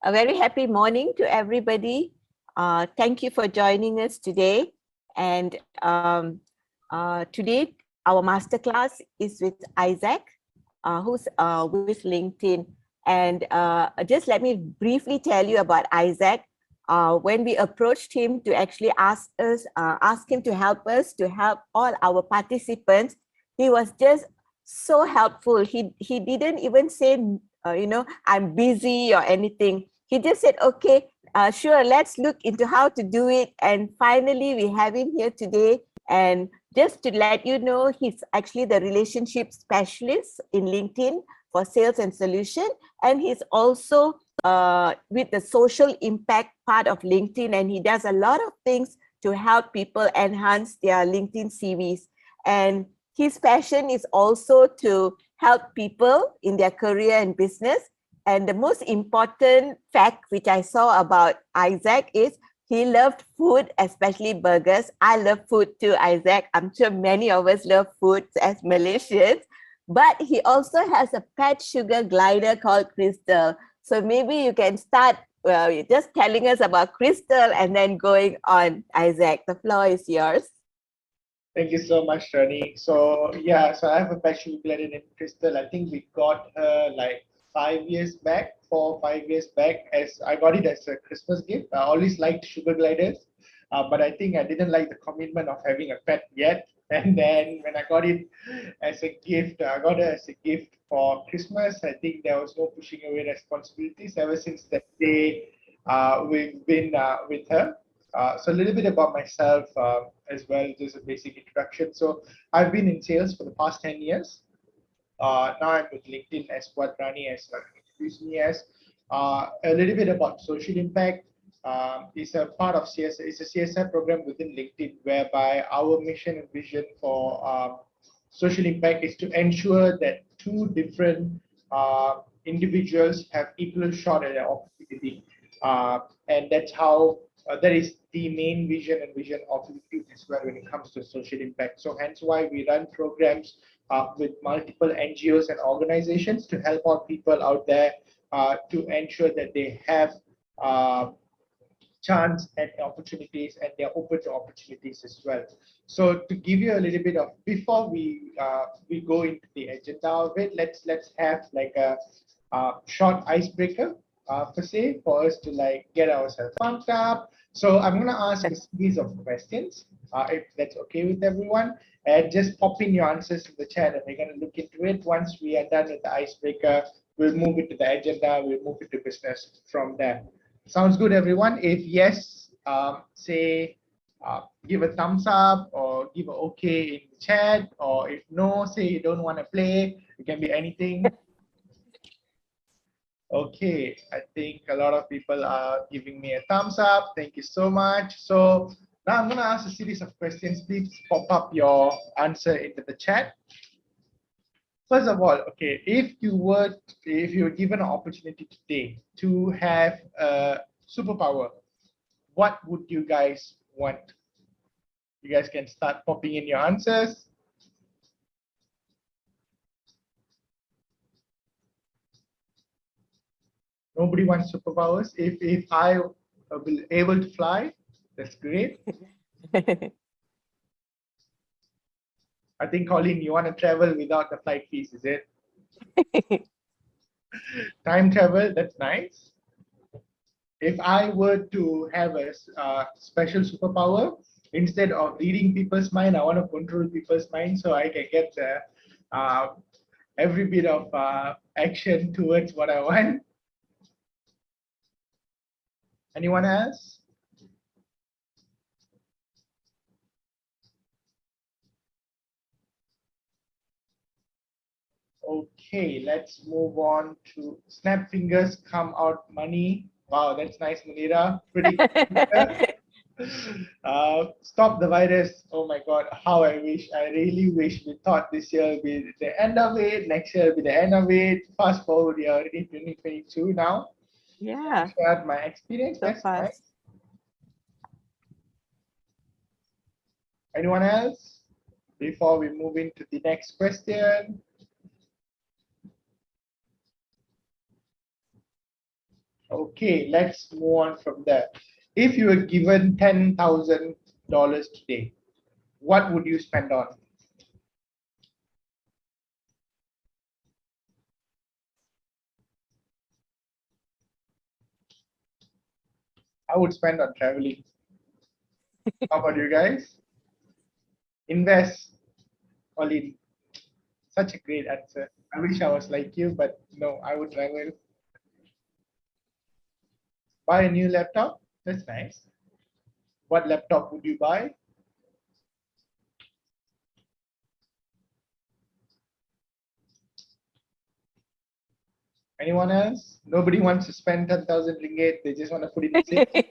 A very happy morning to everybody. Thank you for joining us today. And today, our masterclass is with Isaac, who's with LinkedIn. And just let me briefly tell you about Isaac. When we approached him to actually ask him to help us, to help all our participants, he was just so helpful. He didn't even say, I'm busy or anything. He just said, okay, sure, let's look into how to do it. And finally, we have him here today. And just to let you know, he's actually the relationship specialist in LinkedIn for sales and solution. And he's also with the social impact part of LinkedIn. And he does a lot of things to help people enhance their LinkedIn CVs. And his passion is also to help people in their career and business. And the most important fact which I saw about Isaac is he loved food, especially burgers. I love food too, Isaac. I'm sure many of us love food as Malaysians. But he also has a pet sugar glider called Crystal. So maybe you can start just telling us about Crystal and then going on, Isaac. The floor is yours. Thank you so much, Rani. So I have a pet sugar glider named Crystal. I think we got her like 5 years back, 4 or 5 years back, as I got it as a Christmas gift. I always liked sugar gliders, but I think I didn't like the commitment of having a pet yet. And then when I got it as a gift, I got it as a gift for Christmas. I think there was no pushing away responsibilities. Ever since that day, we've been with her. So a little bit about myself as well, just a basic introduction. So I've been in sales for the past 10 years. Now I'm with LinkedIn as what Rani has introduced me as. A little bit about social impact. It's a part of CSR. It's a CSR program within LinkedIn, whereby our mission and vision for social impact is to ensure that two different individuals have equal shot at an opportunity, and that's how that is the main vision of LinkedIn as well when it comes to social impact. So hence why we run programs with multiple NGOs and organizations to help out people out there to ensure that they have chance and opportunities, and they're open to opportunities as well. So to give you a little bit of, before we go into the agenda of it, let's have like a short icebreaker per se, for us to like get ourselves pumped up. So I'm gonna ask a series of questions, if that's okay with everyone, and just pop in your answers in the chat, and we're gonna look into it. Once we are done with the icebreaker, we'll move into the agenda. We'll move into business from there. Sounds good, everyone? If yes, say give a thumbs up or give an okay in the chat, or if no, say you don't want to play. It can be anything. Okay, I think a lot of people are giving me a thumbs up. Thank you so much. So now I'm going to ask a series of questions. Please pop up your answer into the chat. First of all, okay, if you were given an opportunity today to have a superpower, what would you guys want? You guys can start popping in your answers. Nobody wants superpowers. If I will be able to fly, that's great. I think, Colleen, you want to travel without the flight fees, is it? Time travel, that's nice. If I were to have a special superpower, instead of reading people's mind, I want to control people's mind so I can get every bit of action towards what I want. Anyone else? Okay, let's move on to snap fingers, come out money. Wow, that's nice, Munira. Pretty stop the virus. Oh my God, how I wish. I really wish we thought this year will be the end of it, next year will be the end of it. Fast forward, we are already 2022 now. Yeah. I shared my experience. So That's fast. nice. Anyone else? Before we move into the next question. Okay, let's move on from there. If you were given $10,000 today, what would you spend on? I would spend on traveling. How about you guys? Invest, Olin. Such a great answer. I wish I was like you, but no, I would travel. Buy a new laptop. That's nice. What laptop would you buy? Anyone else? Nobody wants to spend 10,000 ringgit. They just want to put it in safe.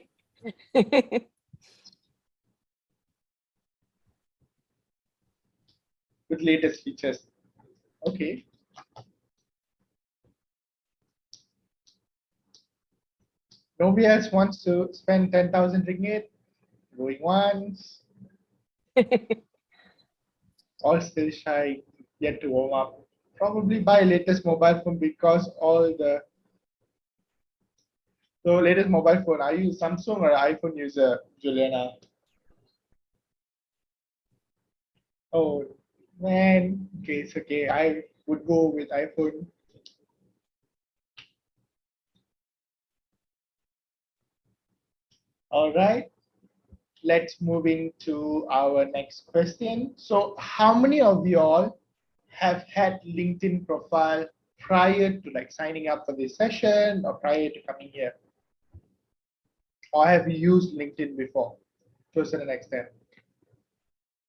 With latest features. Okay. Nobody else wants to spend 10,000 ringgit. Going once. All still shy, yet to warm up. Probably buy latest mobile phone because all the latest mobile phone. Are you Samsung or iPhone user, Juliana? Oh man, okay, it's okay. I would go with iPhone. All right, let's move into our next question. So, how many of you all have had LinkedIn profile prior to like signing up for this session or prior to coming here? Or have you used LinkedIn before to a certain extent?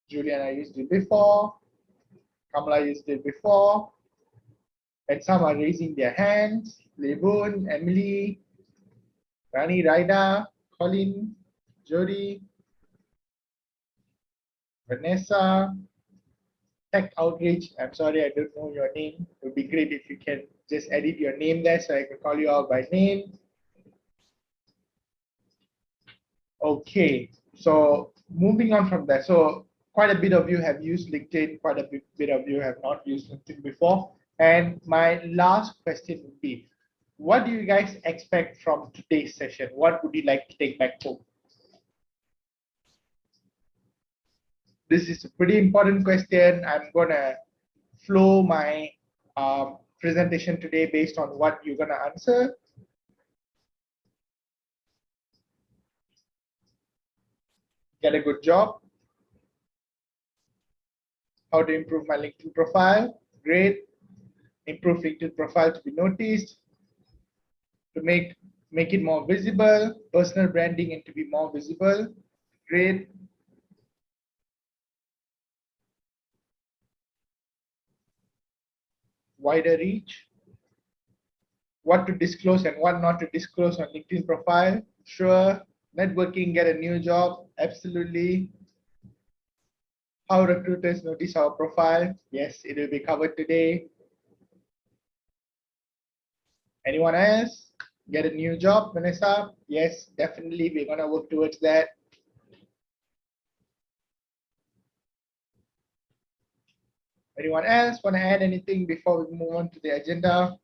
Juliana used it before, Kamala used it before, and some are raising their hands. Lebun, Emily, Rani, Raida, Colin, Jody, Vanessa, Tech Outreach. I'm sorry, I don't know your name. It would be great if you can just edit your name there so I can call you out by name. Okay, so moving on from there. So quite a bit of you have used LinkedIn, quite a bit of you have not used LinkedIn before. And my last question would be, what do you guys expect from today's session? What would you like to take back home? This is a pretty important question. I'm gonna flow my presentation today based on what you're gonna answer. Get a good job. How to improve my LinkedIn profile? Great. Improve LinkedIn profile to be noticed. To make it more visible. Personal branding and to be more visible. Great. Wider reach. What to disclose and what not to disclose on LinkedIn profile? Sure. Networking, get a new job? Absolutely. How recruiters notice our profile? Yes, it will be covered today. Anyone else? Get a new job, Vanessa? Yes, definitely. We're gonna work towards that. Anyone else want to add anything before we move on to the agenda?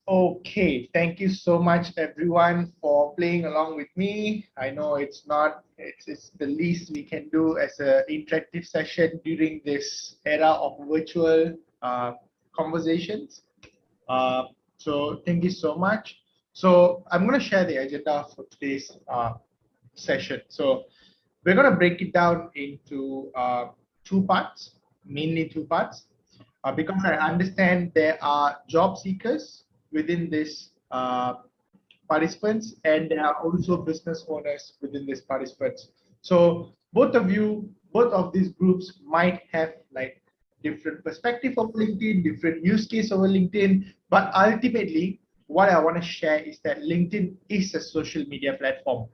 Okay, thank you so much everyone for playing along with me. I know it's the least we can do as an interactive session during this era of virtual conversations. So thank you so much. So I'm going to share the agenda for today's session. So we're going to break it down into two parts, mainly two parts, because I understand there are job seekers within this participants, and there are also business owners within these participants. So both of these groups might have like different perspective of LinkedIn, different use case over LinkedIn, but ultimately what I want to share is that LinkedIn is a social media platform,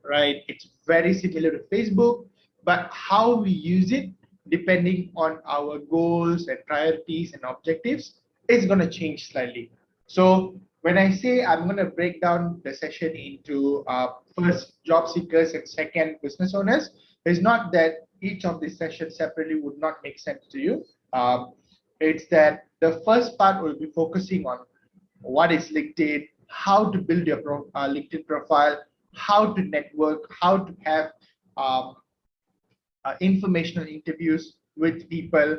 right? It's very similar to Facebook, but how we use it, depending on our goals and priorities and objectives, is going to change slightly. So when I say I'm going to break down the session into first job seekers and second business owners, it's not that each of these sessions separately would not make sense to you. It's that The first part will be focusing on what is LinkedIn, how to build your LinkedIn profile, how to network, how to have um, informational interviews with people.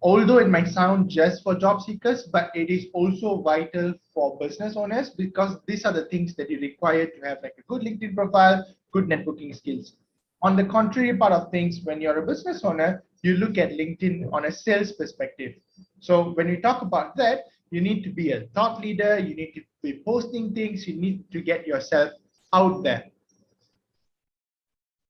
Although it might sound just for job seekers, but it is also vital for business owners because these are the things that you require to have like a good LinkedIn profile, good networking skills. On the contrary part of things, when you're a business owner, you look at LinkedIn on a sales perspective. So when we talk about that, you need to be a thought leader, you need to be posting things, you need to get yourself out there.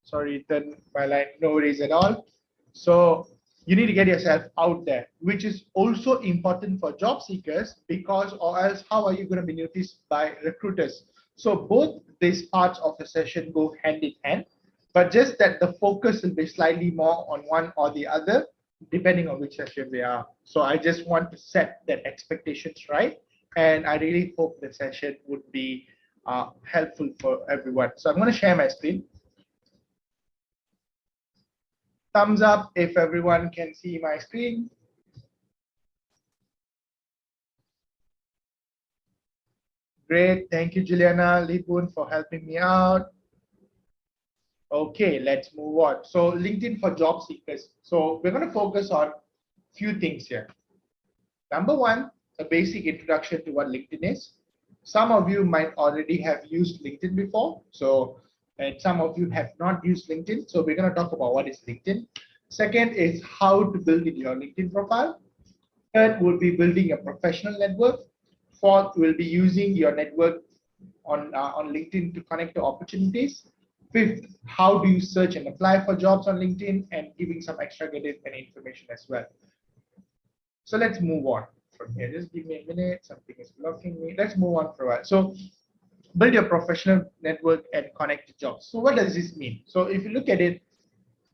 Sorry, then my line, no worries at all. So you need to get yourself out there, which is also important for job seekers because or else how are you going to be noticed by recruiters? So both these parts of the session go hand in hand, but just that the focus will be slightly more on one or the other, depending on which session they are. So I just want to set that expectations right. And I really hope the session would be helpful for everyone. So I'm going to share my screen. Thumbs up if everyone can see my screen. Great, thank you, Juliana Lipun, for helping me out. Okay, let's move on. So LinkedIn for job seekers. So we're going to focus on few things here. Number one, a basic introduction to what LinkedIn is. Some of you might already have used LinkedIn before. And some of you have not used LinkedIn. So we're going to talk about what is LinkedIn. Second is how to build in your LinkedIn profile. Third will be building a professional network. Fourth will be using your network on LinkedIn to connect to opportunities. Fifth, how do you search and apply for jobs on LinkedIn, and giving some extra guidance and information as well. So let's move on from here. Just give me a minute. Something is blocking me. Let's move on for a while. So build your professional network and connect to jobs. So what does this mean? So if you look at it,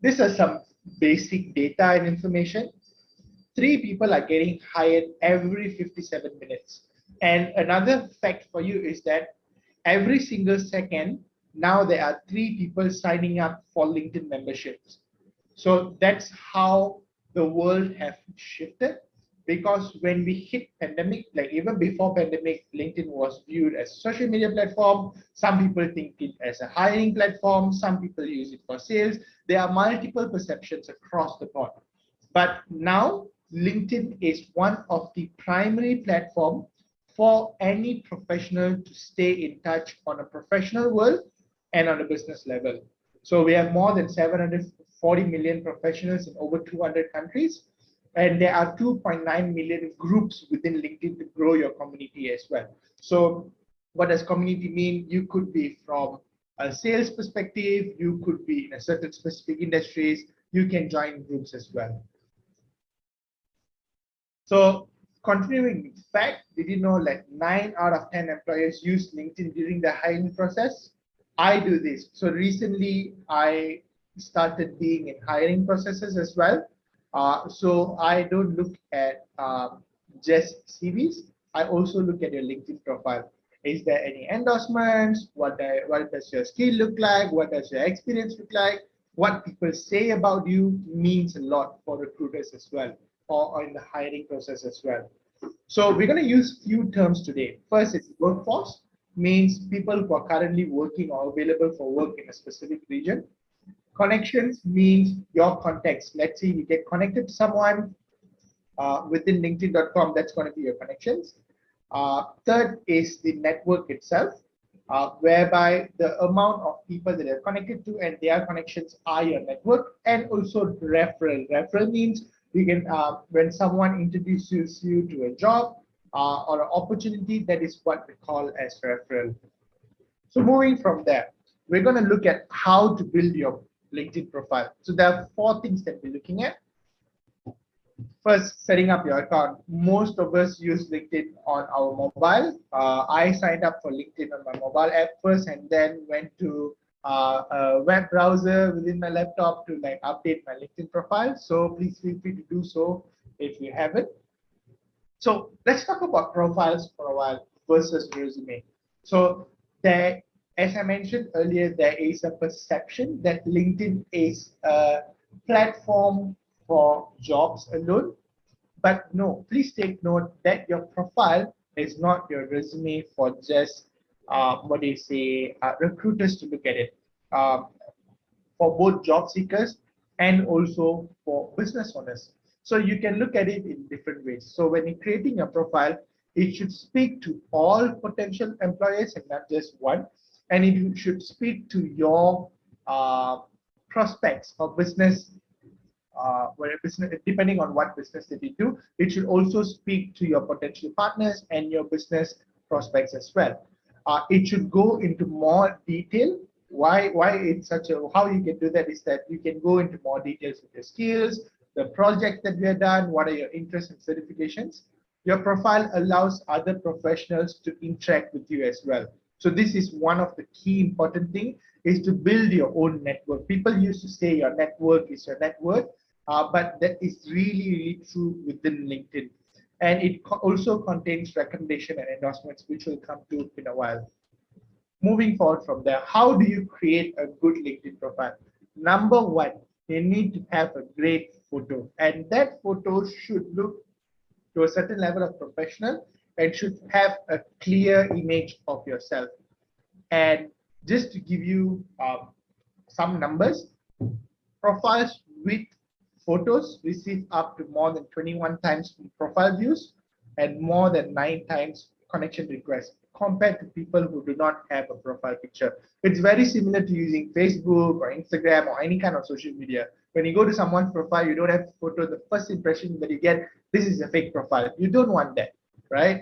these are some basic data and information. 3 people are getting hired every 57 minutes. And another fact for you is that every single second, now there are 3 people signing up for LinkedIn memberships. So that's how the world have shifted. Because when we hit pandemic, like even before pandemic, LinkedIn was viewed as a social media platform. Some people think it as a hiring platform. Some people use it for sales. There are multiple perceptions across the board. But now LinkedIn is one of the primary platform for any professional to stay in touch on a professional world and on a business level. So we have more than 740 million professionals in over 200 countries. And there are 2.9 million groups within LinkedIn to grow your community as well. So what does community mean? You could be from a sales perspective, you could be in a certain specific industries, you can join groups as well. So continuing with fact, did you know like 9 out of 10 employers use LinkedIn during the hiring process? I do this. So recently I started being in hiring processes as well. So I don't look at just CVs. I also look at your LinkedIn profile. Is there any endorsements? What does your skill look like? What does your experience look like? What people say about you means a lot for recruiters as well, or in the hiring process as well. So we're going to use few terms today. First is workforce, means people who are currently working or available for work in a specific region. Connections means your contacts. Let's say you get connected to someone within LinkedIn.com, that's going to be your connections. Third is the network itself, whereby the amount of people that are connected to and their connections are your network. And also referral. Referral means you can, when someone introduces you to a job or an opportunity, that is what we call as referral. So moving from there, we're going to look at how to build your LinkedIn profile. So there are 4 things that we're looking at. First, setting up your account. Most of us use LinkedIn on our mobile. I signed up for LinkedIn on my mobile app first, and then went to a web browser within my laptop to like update my LinkedIn profile. So please feel free to do so if you haven't. So let's talk about profiles for a while versus resume. So there, as I mentioned earlier, there is a perception that LinkedIn is a platform for jobs alone. But no, please take note that your profile is not your resume for just recruiters to look at it. Um, for both job seekers and also for business owners. So you can look at it in different ways. So when you're creating a profile, it should speak to all potential employers and not just one. And it should speak to your uh, prospects or business, depending on what business that you do. It should also speak to your potential partners and your business prospects as well. It should go into more detail. Why it's such a, how you can do that is that you can go into more details with your skills, the projects that we have done, what are your interests and certifications. Your profile allows other professionals to interact with you as well. So this is one of the key important thing, is to build your own network. People used to say your network is your net worth, but that is really, really true within LinkedIn. And it also contains recommendation and endorsements, which will come to in a while. Moving forward from there, how do you create a good LinkedIn profile? Number one, you need to have a great photo, and that photo should look to a certain level of professional and should have a clear image of yourself. And just to give you some numbers, profiles with photos receive up to more than 21 times profile views and more than 9 times connection requests compared to people who do not have a profile picture. It's very similar to using Facebook or Instagram or any kind of social media. When you go to someone's profile, you don't have a photo, the first impression that you get, this is a fake profile. You don't want that, right?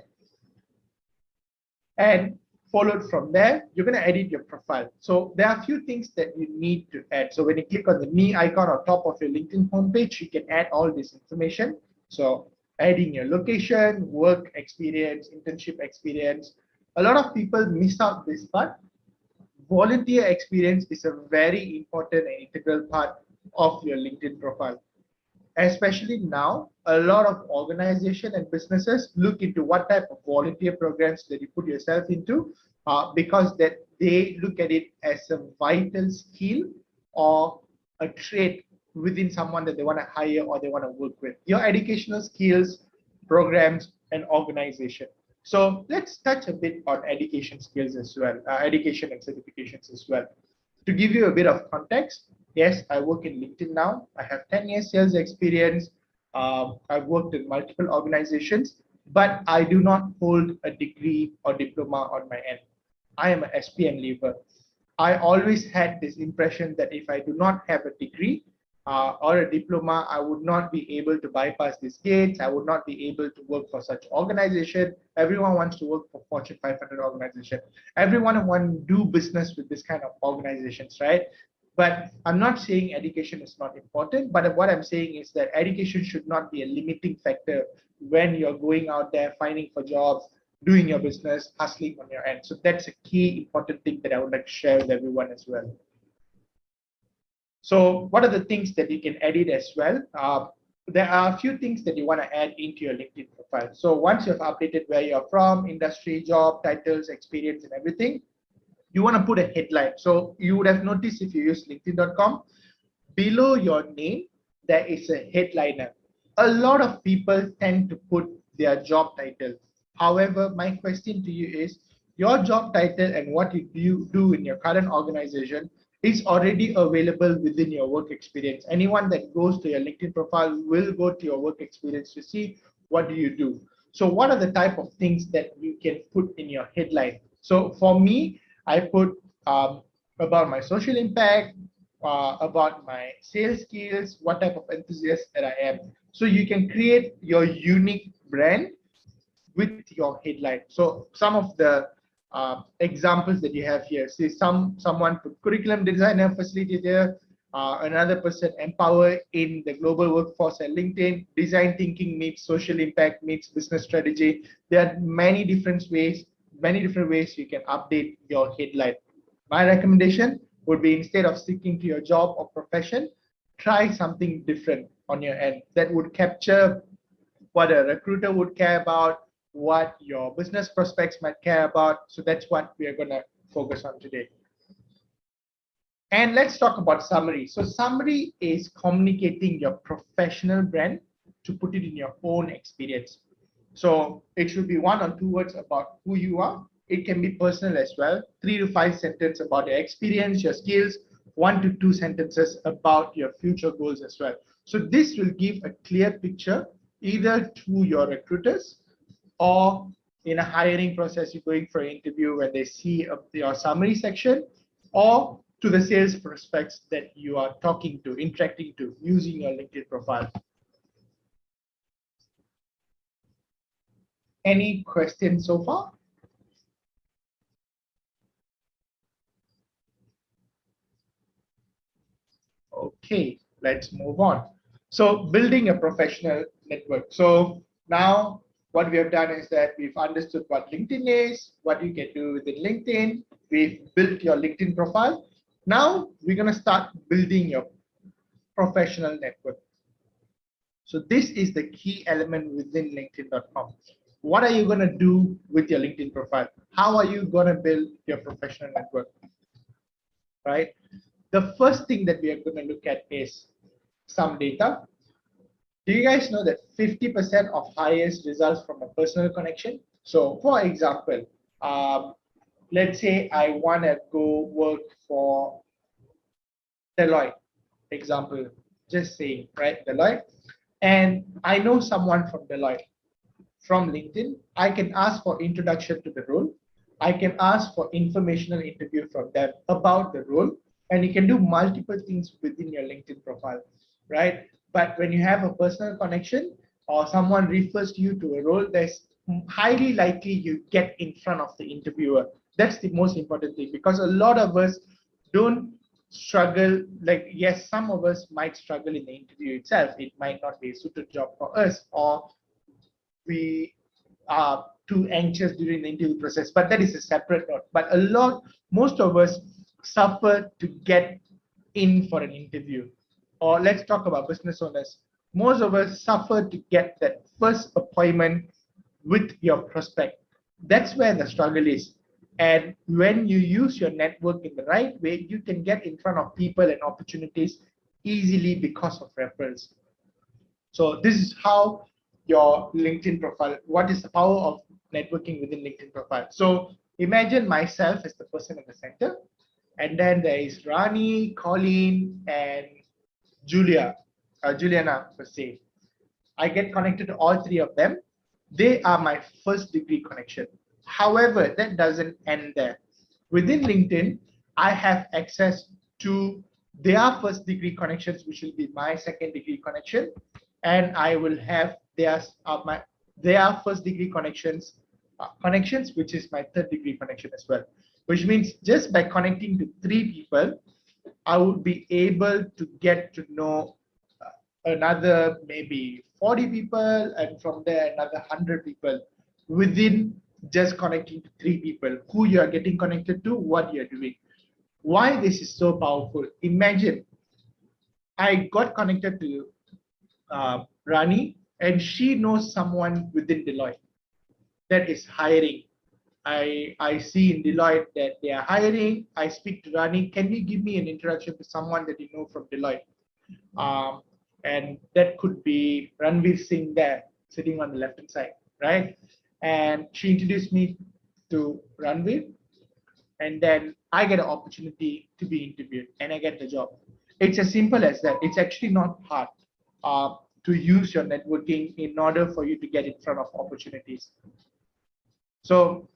And followed from there, you're going to edit your profile. So there are a few things that you need to add. So when you click on the me icon on top of your LinkedIn homepage, you can add all this information. So adding your location, work experience, internship experience. A lot of people miss out this part. Volunteer experience is a very important and integral part of your LinkedIn profile. Especially now, a lot of organizations and businesses look into what type of volunteer programs that you put yourself into, because that they look at it as a vital skill or a trait within someone that they want to hire or they want to work with. Your educational skills, programs, and organization. So let's touch a bit on education skills as well, education and certifications as well. To give you a bit of context, yes, I work in LinkedIn now. I have 10 years sales experience. I've worked in multiple organizations, but I do not hold a degree or diploma on my end. I am an SPM leaver. I always had this impression that if I do not have a degree or a diploma, I would not be able to bypass these gates. I would not be able to work for such organization. Everyone wants to work for Fortune 500 organization. Everyone wants to do business with this kind of organizations, right? But I'm not saying education is not important, but what I'm saying is that education should not be a limiting factor when you're going out there, finding for jobs, doing your business, hustling on your end. So that's a key important thing that I would like to share with everyone as well. So what are the things that you can edit as well? There are a few things that you want to add into your LinkedIn profile. So once you've updated where you're from, industry, job, titles, experience, and everything, you want to put a headline. So you would have noticed if you use linkedin.com, below your name, there is a headliner. A lot of people tend to put their job title. However, my question to you is, your job title and what you do in your current organization is already available within your work experience. Anyone that goes to your LinkedIn profile will go to your work experience to see what do you do. So what are the type of things that you can put in your headline? So for me, I put about my social impact, about my sales skills, what type of enthusiast that I am. So you can create your unique brand with your headline. So some of the examples that you have here, see someone put curriculum designer, facilitator, another person empower in the global workforce at LinkedIn, design thinking meets social impact meets business strategy. There are many different ways you can update your headline. My recommendation would be, instead of sticking to your job or profession, try something different on your end that would capture what a recruiter would care about, what your business prospects might care about. So that's what we are going to focus on today. And let's talk about summary. So summary is communicating your professional brand to put it in your own experience. So it should be 1 or 2 words about who you are. It can be personal as well. 3 to 5 sentences about your experience, your skills, 1 to 2 sentences about your future goals as well. So this will give a clear picture either to your recruiters or in a hiring process, you're going for an interview when they see your summary section, or to the sales prospects that you are talking to, interacting to, using your LinkedIn profile. Any questions so far? Okay, let's move on. So building a professional network. So now what we have done is that we've understood what LinkedIn is, what you can do within LinkedIn. We've built your LinkedIn profile. Now we're going to start building your professional network. So this is the key element within LinkedIn.com. What are you going to do with your LinkedIn profile? How are you going to build your professional network? Right? The first thing that we are going to look at is some data. Do you guys know that 50% of hires results from a personal connection? So for example, let's say I want to go work for Deloitte, example, just saying, right, Deloitte, and I know someone from Deloitte. From LinkedIn, I can ask for introduction to the role. I can ask for informational interview from them about the role, and you can do multiple things within your LinkedIn profile, right? But when you have a personal connection or someone refers you to a role, there's highly likely you get in front of the interviewer. That's the most important thing, because a lot of us don't struggle. Like, yes, some of us might struggle in the interview itself. It might not be a suited job for us, or we are too anxious during the interview process, but that is a separate note. But most of us suffer to get in for an interview. Or let's talk about business owners. Most of us suffer to get that first appointment with your prospect. That's where the struggle is. And when you use your network in the right way, you can get in front of people and opportunities easily because of referrals. So this is how your LinkedIn profile, what is the power of networking within LinkedIn profile? So imagine myself as the person in the center, and then there is Rani, Colleen, and Juliana per se. I get connected to all three of them. They are my first degree connection. However, that doesn't end there. Within LinkedIn, I have access to their first degree connections, which will be my second degree connection, and I will have their first degree connections, which is my third degree connection as well. Which means just by connecting to 3 people, I would be able to get to know another maybe 40 people, and from there another 100 people within just connecting to 3 people who you are getting connected to, what you're doing. Why this is so powerful? Imagine I got connected to Rani, and she knows someone within Deloitte that is hiring. I see in Deloitte that they are hiring. I speak to Rani. Can you give me an introduction to someone that you know from Deloitte? And that could be Ranveer Singh there, sitting on the left-hand side, right? And she introduced me to Ranveer, and then I get an opportunity to be interviewed, and I get the job. It's as simple as that. It's actually not hard to use your networking in order for you to get in front of opportunities. So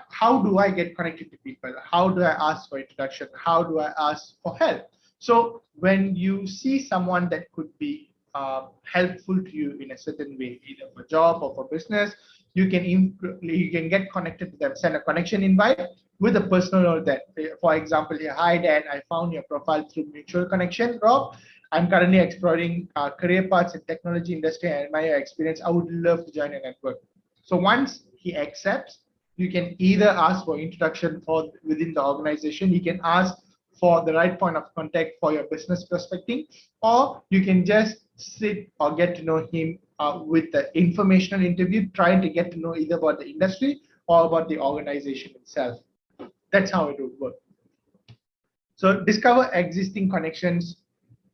how do I get connected to people? How do I ask for introduction? How do I ask for help? So when you see someone that could be helpful to you in a certain way, either for job or for business, you can get connected to them. Send a connection invite with a personal note that, for example, here, hi Dan, I found your profile through mutual connection, Rob. I'm currently exploring career paths in technology industry and my experience. I would love to join your network. So once he accepts, you can either ask for introduction or within the organization, you can ask for the right point of contact for your business prospecting, or you can just sit or get to know him with the informational interview, trying to get to know either about the industry or about the organization itself. That's how it would work. So discover existing connections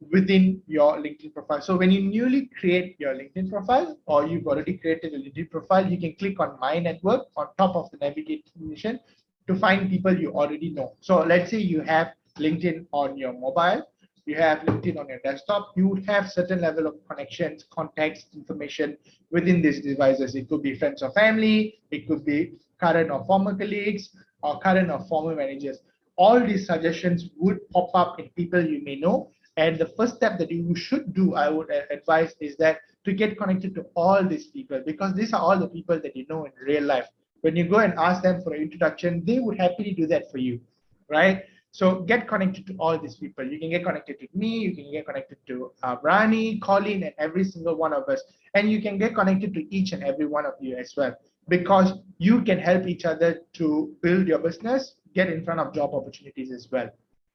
within your LinkedIn profile. So when you newly create your LinkedIn profile, or you've already created a LinkedIn profile, you can click on My Network on top of the navigation to find people you already know. So let's say you have LinkedIn on your mobile, you have LinkedIn on your desktop, you would have certain level of connections, contacts, information within these devices. It could be friends or family, it could be current or former colleagues, or current or former managers. All these suggestions would pop up in people you may know. And the first step that you should do, I would advise, is that to get connected to all these people, because these are all the people that you know in real life. When you go and ask them for an introduction, they would happily do that for you, right? So get connected to all these people. You can get connected to me, you can get connected to Rani, Colin, and every single one of us. And you can get connected to each and every one of you as well, because you can help each other to build your business, get in front of job opportunities as well.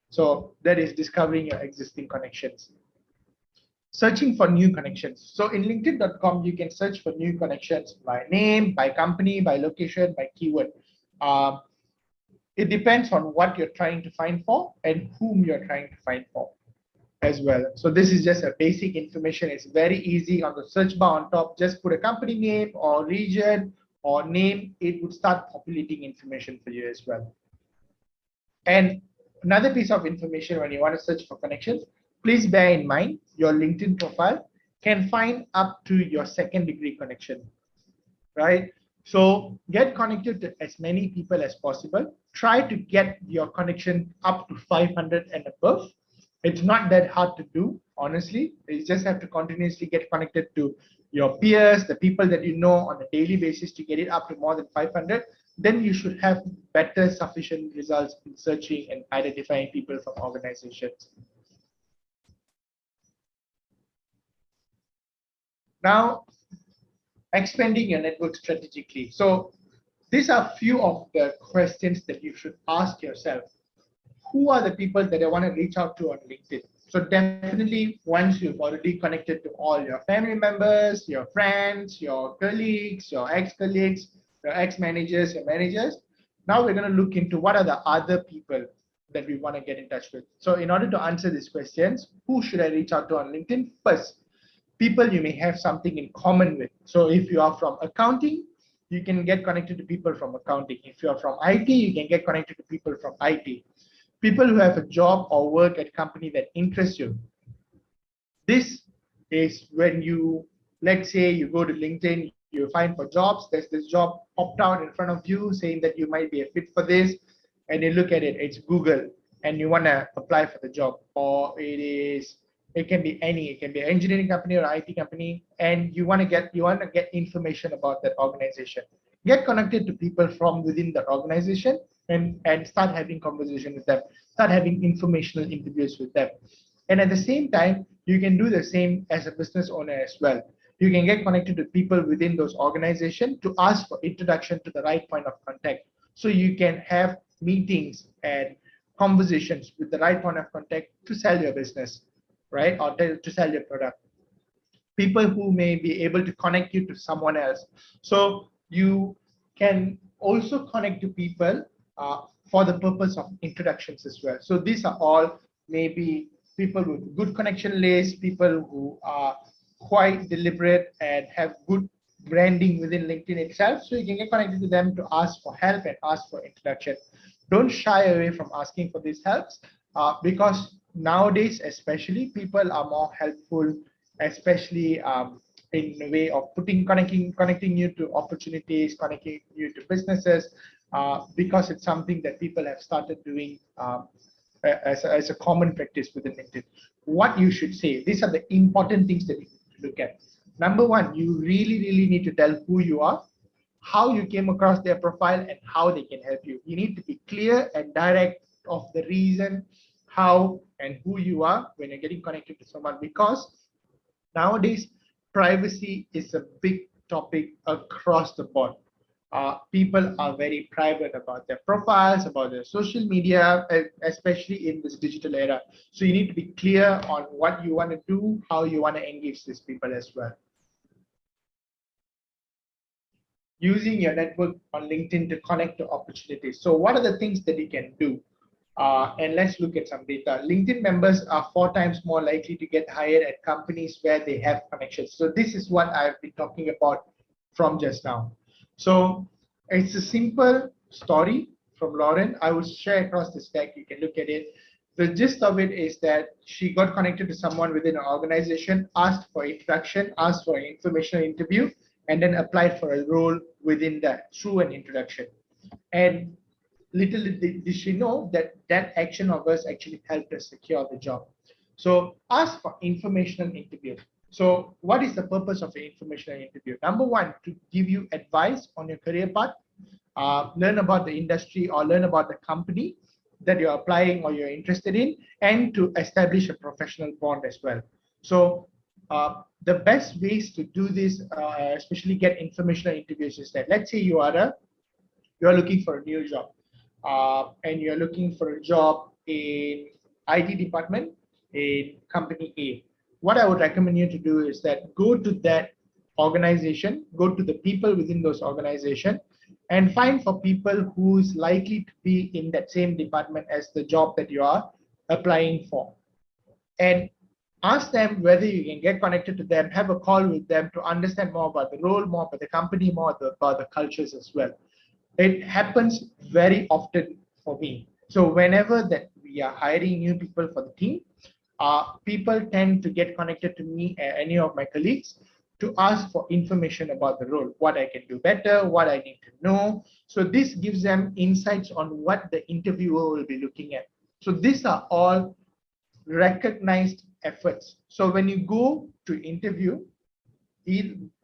So that is discovering your existing connections. Searching for new connections. So in LinkedIn.com, you can search for new connections by name, by company, by location, by keyword. Um, it depends on what you're trying to find for and whom you're trying to find for as well. So this is just a basic information. It's very easy. On the search bar on top, just put a company name or region or name. It would start populating information for you as well. And another piece of information when you want to search for connections, please bear in mind your LinkedIn profile can find up to your second degree connection, right? So get connected to as many people as possible. Try to get your connection up to 500 and above. It's not that hard to do, honestly. You just have to continuously get connected to your peers, the people that you know on a daily basis to get it up to more than 500. Then you should have better sufficient results in searching and identifying people from organizations. Now, expanding your network strategically. So these are few of the questions that you should ask yourself. Who are the people that I want to reach out to on LinkedIn? So definitely once you've already connected to all your family members, your friends, your colleagues, your ex-colleagues, your ex-managers, your managers, now we're going to look into what are the other people that we want to get in touch with. So in order to answer these questions, who should I reach out to on LinkedIn? First, people you may have something in common with. So if you are from accounting, you can get connected to people from accounting. If you are from IT, you can get connected to people from IT. People who have a job or work at a company that interests you. This is when you, let's say you go to LinkedIn, you find for jobs, there's this job popped out in front of you saying that you might be a fit for this, and you look at it, it's Google, and you want to apply for the job, or it can be any, it can be an engineering company or IT company, and you want to get information about that organization. Get connected to people from within that organization and start having conversation with them, start having informational interviews with them. And at the same time, you can do the same as a business owner as well. You can get connected to people within those organizations to ask for introduction to the right point of contact. So you can have meetings and conversations with the right point of contact to sell your business, right? Or to sell your product. People who may be able to connect you to someone else. So you can also connect to people for the purpose of introductions as well. So these are all maybe people with good connection lists, people who are quite deliberate and have good branding within LinkedIn itself. So you can get connected to them to ask for help and ask for introduction. Don't shy away from asking for these helps because nowadays, especially, people are more helpful, especially in a way of connecting you to opportunities, connecting you to businesses, because it's something that people have started doing as a common practice within LinkedIn. What you should say, these are the important things that you need to look at. Number one, you really need to tell who you are, how you came across their profile, and how they can help you. You need to be clear and direct of the reason, how, and who you are when you're getting connected to someone, because nowadays privacy is a big topic across the board. People are very private about their profiles, about their social media, especially in this digital era. So you need to be clear on what you want to do, how you want to engage these people as well. Using your network on LinkedIn to connect to opportunities. So what are the things that you can do? And let's look at some data. LinkedIn members are 4 times more likely to get hired at companies where they have connections. So this is what I've been talking about from just now. So it's a simple story from Lauren. I will share across the stack. You can look at it. The gist of it is that she got connected to someone within an organization, asked for introduction, asked for an informational interview, and then applied for a role within that through an introduction. And little did she know that that action of us actually helped us secure the job. So ask for informational interview. So what is the purpose of an informational interview? Number one, to give you advice on your career path, learn about the industry or learn about the company that you're applying or you're interested in, and to establish a professional bond as well. So the best ways to do this, especially get informational interviews, is that let's say you're looking for a new job, and you're looking for a job in IT department in company A. What I would recommend you to do is that go to that organization, go to the people within those organization, and find for people who's likely to be in that same department as the job that you are applying for, and ask them whether you can get connected to them, have a call with them to understand more about the role, more about the company, more about the cultures as well. It happens very often for me. So whenever that we are hiring new people for the team, people tend to get connected to me and any of my colleagues to ask for information about the role, what I can do better, what I need to know. So this gives them insights on what the interviewer will be looking at. So these are all recognized efforts. So when you go to interview,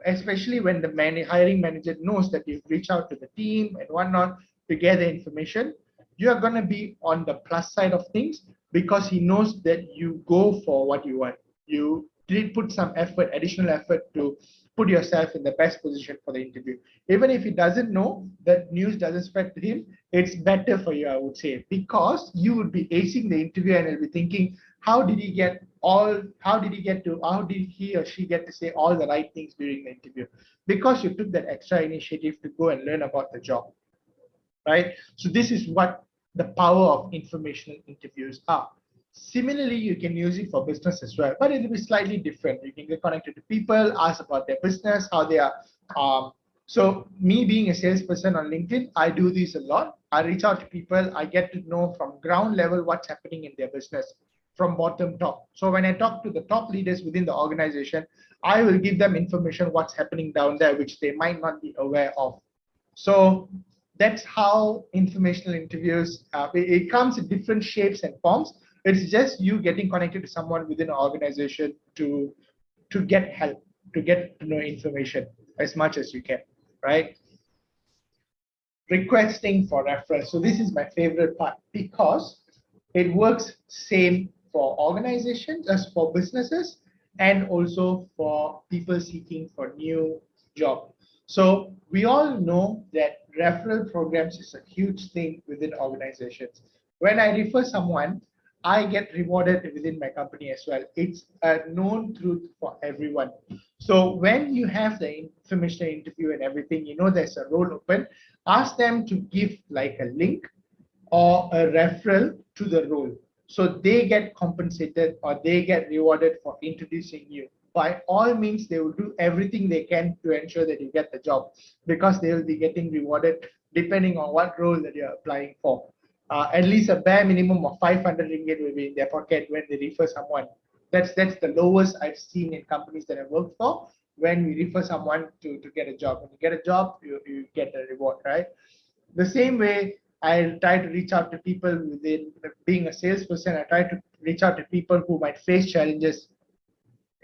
especially when the hiring manager knows that you've reached out to the team and whatnot to gather information, you are going to be on the plus side of things because he knows that you go for what you want. You did put some effort, additional effort to put yourself in the best position for the interview. Even if he doesn't know, that news doesn't spread to him, it's better for you, I would say, because you would be acing the interview and he'll be thinking, how did he or she get to say all the right things during the interview? Because you took that extra initiative to go and learn about the job, right? So this is what the power of informational interviews are. Similarly, you can use it for business as well, but it will be slightly different. You can get connected to people, ask about their business, how they are. So me being a salesperson on LinkedIn, I do this a lot. I reach out to people. I get to know from ground level what's happening in their business from bottom top. So when I talk to the top leaders within the organization, I will give them information what's happening down there, which they might not be aware of. So that's how informational interviews, it comes in different shapes and forms. It's just you getting connected to someone within an organization to get help, to get to know information as much as you can, right? Requesting for referrals. So this is my favorite part because it works same for organizations as for businesses and also for people seeking for new job. So we all know that referral programs is a huge thing within organizations. When I refer someone, I get rewarded within my company as well. It's a known truth for everyone. So when you have the information interview and everything, you know there's a role open, ask them to give like a link or a referral to the role. So they get compensated or they get rewarded for introducing you. By all means, they will do everything they can to ensure that you get the job because they will be getting rewarded depending on what role that you're applying for. At least a bare minimum of 500 ringgit will be in their pocket when they refer someone. That's the lowest I've seen in companies that I've worked for when we refer someone to get a job. When you get a job, you get a reward, right? The same way, I try to reach out to people within being a salesperson. I try to reach out to people who might face challenges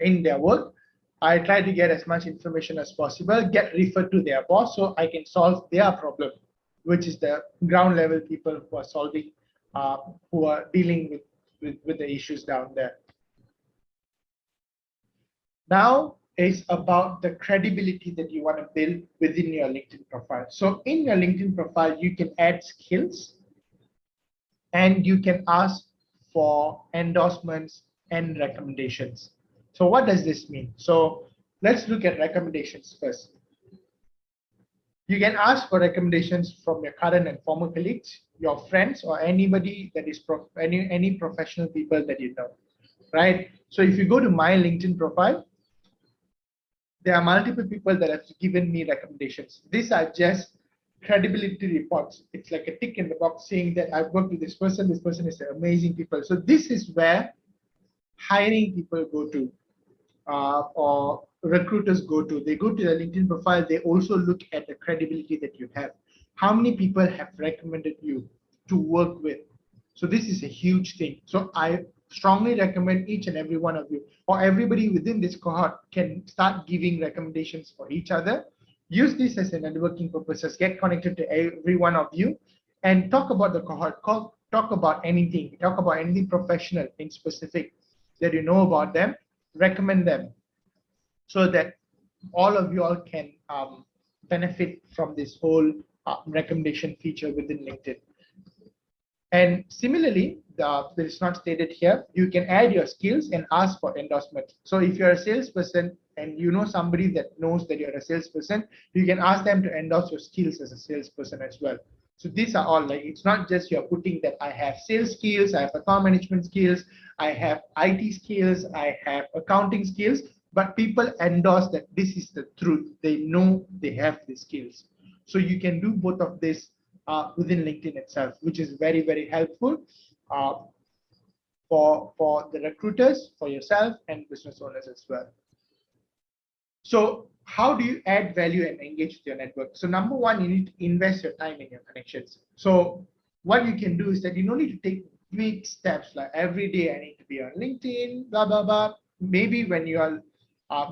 in their work. I try to get as much information as possible, get referred to their boss so I can solve their problem, which is the ground level people who are solving, who are dealing with the issues down there. Now is about the credibility that you want to build within your LinkedIn profile. So in your LinkedIn profile, you can add skills and you can ask for endorsements and recommendations. So what does this mean? So let's look at recommendations first. You can ask for recommendations from your current and former colleagues, your friends, or anybody that is any professional people that you know, right? So if you go to my LinkedIn profile, there are multiple people that have given me recommendations. These are just credibility reports. It's like a tick in the box saying that I've worked with this person. This person is amazing people. So this is where hiring people go to, or recruiters go to. They go to the LinkedIn profile. They also look at the credibility that you have. How many people have recommended you to work with? So this is a huge thing. So I strongly recommend each and every one of you, or everybody within this cohort, can start giving recommendations for each other. Use this as a networking purposes. Get connected to every one of you and talk about the cohort. Talk about anything. Talk about anything professional in specific that you know about them. Recommend them so that all of you all can benefit from this whole recommendation feature within LinkedIn. And similarly, that is not stated here, you can add your skills and ask for endorsement. So if you're a salesperson and you know somebody that knows that you're a salesperson, you can ask them to endorse your skills as a salesperson as well. So these are all, like, it's not just you're putting that I have sales skills, I have account management skills, I have IT skills, I have accounting skills, but people endorse that this is the truth. They know they have the skills. So you can do both of this within LinkedIn itself, which is very, very helpful uh, for the recruiters, for yourself, and business owners as well. So how do you add value and engage with your network? So number one, you need to invest your time in your connections. So what you can do is that you don't need to take big steps like every day I need to be on LinkedIn, blah, blah, blah. Maybe when you are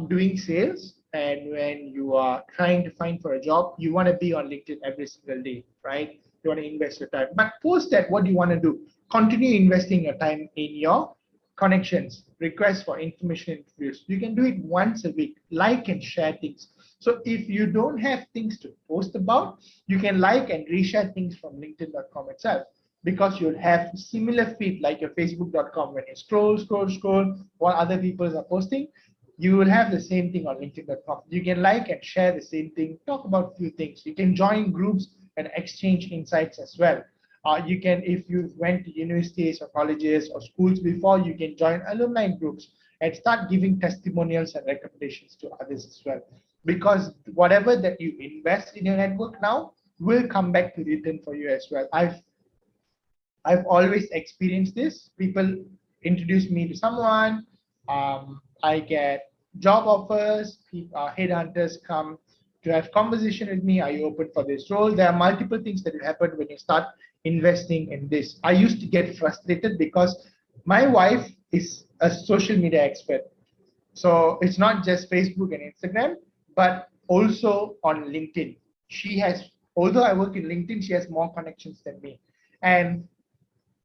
doing sales and when you are trying to find for a job, you want to be on LinkedIn every single day, right? You want to invest your time. But post that, what do you want to do? Continue investing your time in your connections, requests for information interviews. You can do it once a week, like and share things. So if you don't have things to post about, you can like and reshare things from LinkedIn.com itself, because you'll have similar feed like your Facebook.com. When you scroll while other people are posting, you will have the same thing on LinkedIn.com. You can like and share the same thing, talk about a few things. You can join groups and exchange insights as well. You can, if you went to universities or colleges or schools before, you can join alumni groups and start giving testimonials and recommendations to others as well. Because whatever that you invest in your network now will come back to return for you as well. I've always experienced this. People introduce me to someone, I get job offers, headhunters come to have conversation with me. Are you open for this role? There are multiple things that will happen when you start investing in this. I used to get frustrated because my wife is a social media expert. So it's not just Facebook and Instagram, but also on LinkedIn. She has, although I work in LinkedIn, she has more connections than me. And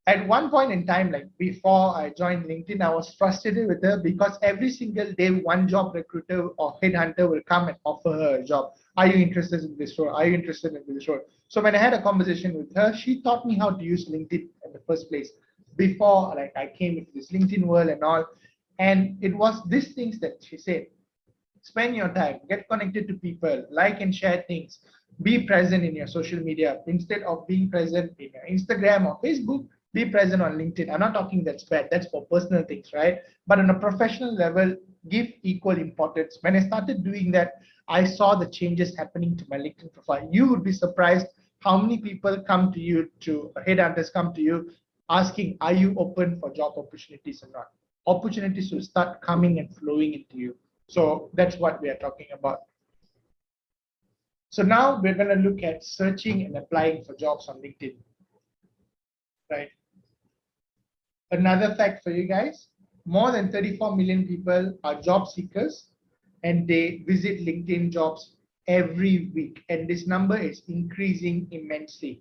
at one point in time, like before I joined LinkedIn, I was frustrated with her because every single day, one job recruiter or headhunter will come and offer her a job. Are you interested in this role? Are you interested in this role? So when I had a conversation with her, she taught me how to use LinkedIn in the first place. Before, like, I came into this LinkedIn world and all, and it was these things that she said: spend your time, get connected to people, like and share things, be present in your social media instead of being present in your Instagram or Facebook. Be present on LinkedIn. I'm not talking that's bad, that's for personal things, right? But on a professional level, give equal importance. When I started doing that, I saw the changes happening to my LinkedIn profile. You would be surprised how many people come to you, to headhunters come to you asking, are you open for job opportunities or not? Opportunities will start coming and flowing into you. So that's what we are talking about. So now we're going to look at searching and applying for jobs on LinkedIn, right? Another fact for you guys, more than 34 million people are job seekers and they visit LinkedIn jobs every week. And this number is increasing immensely.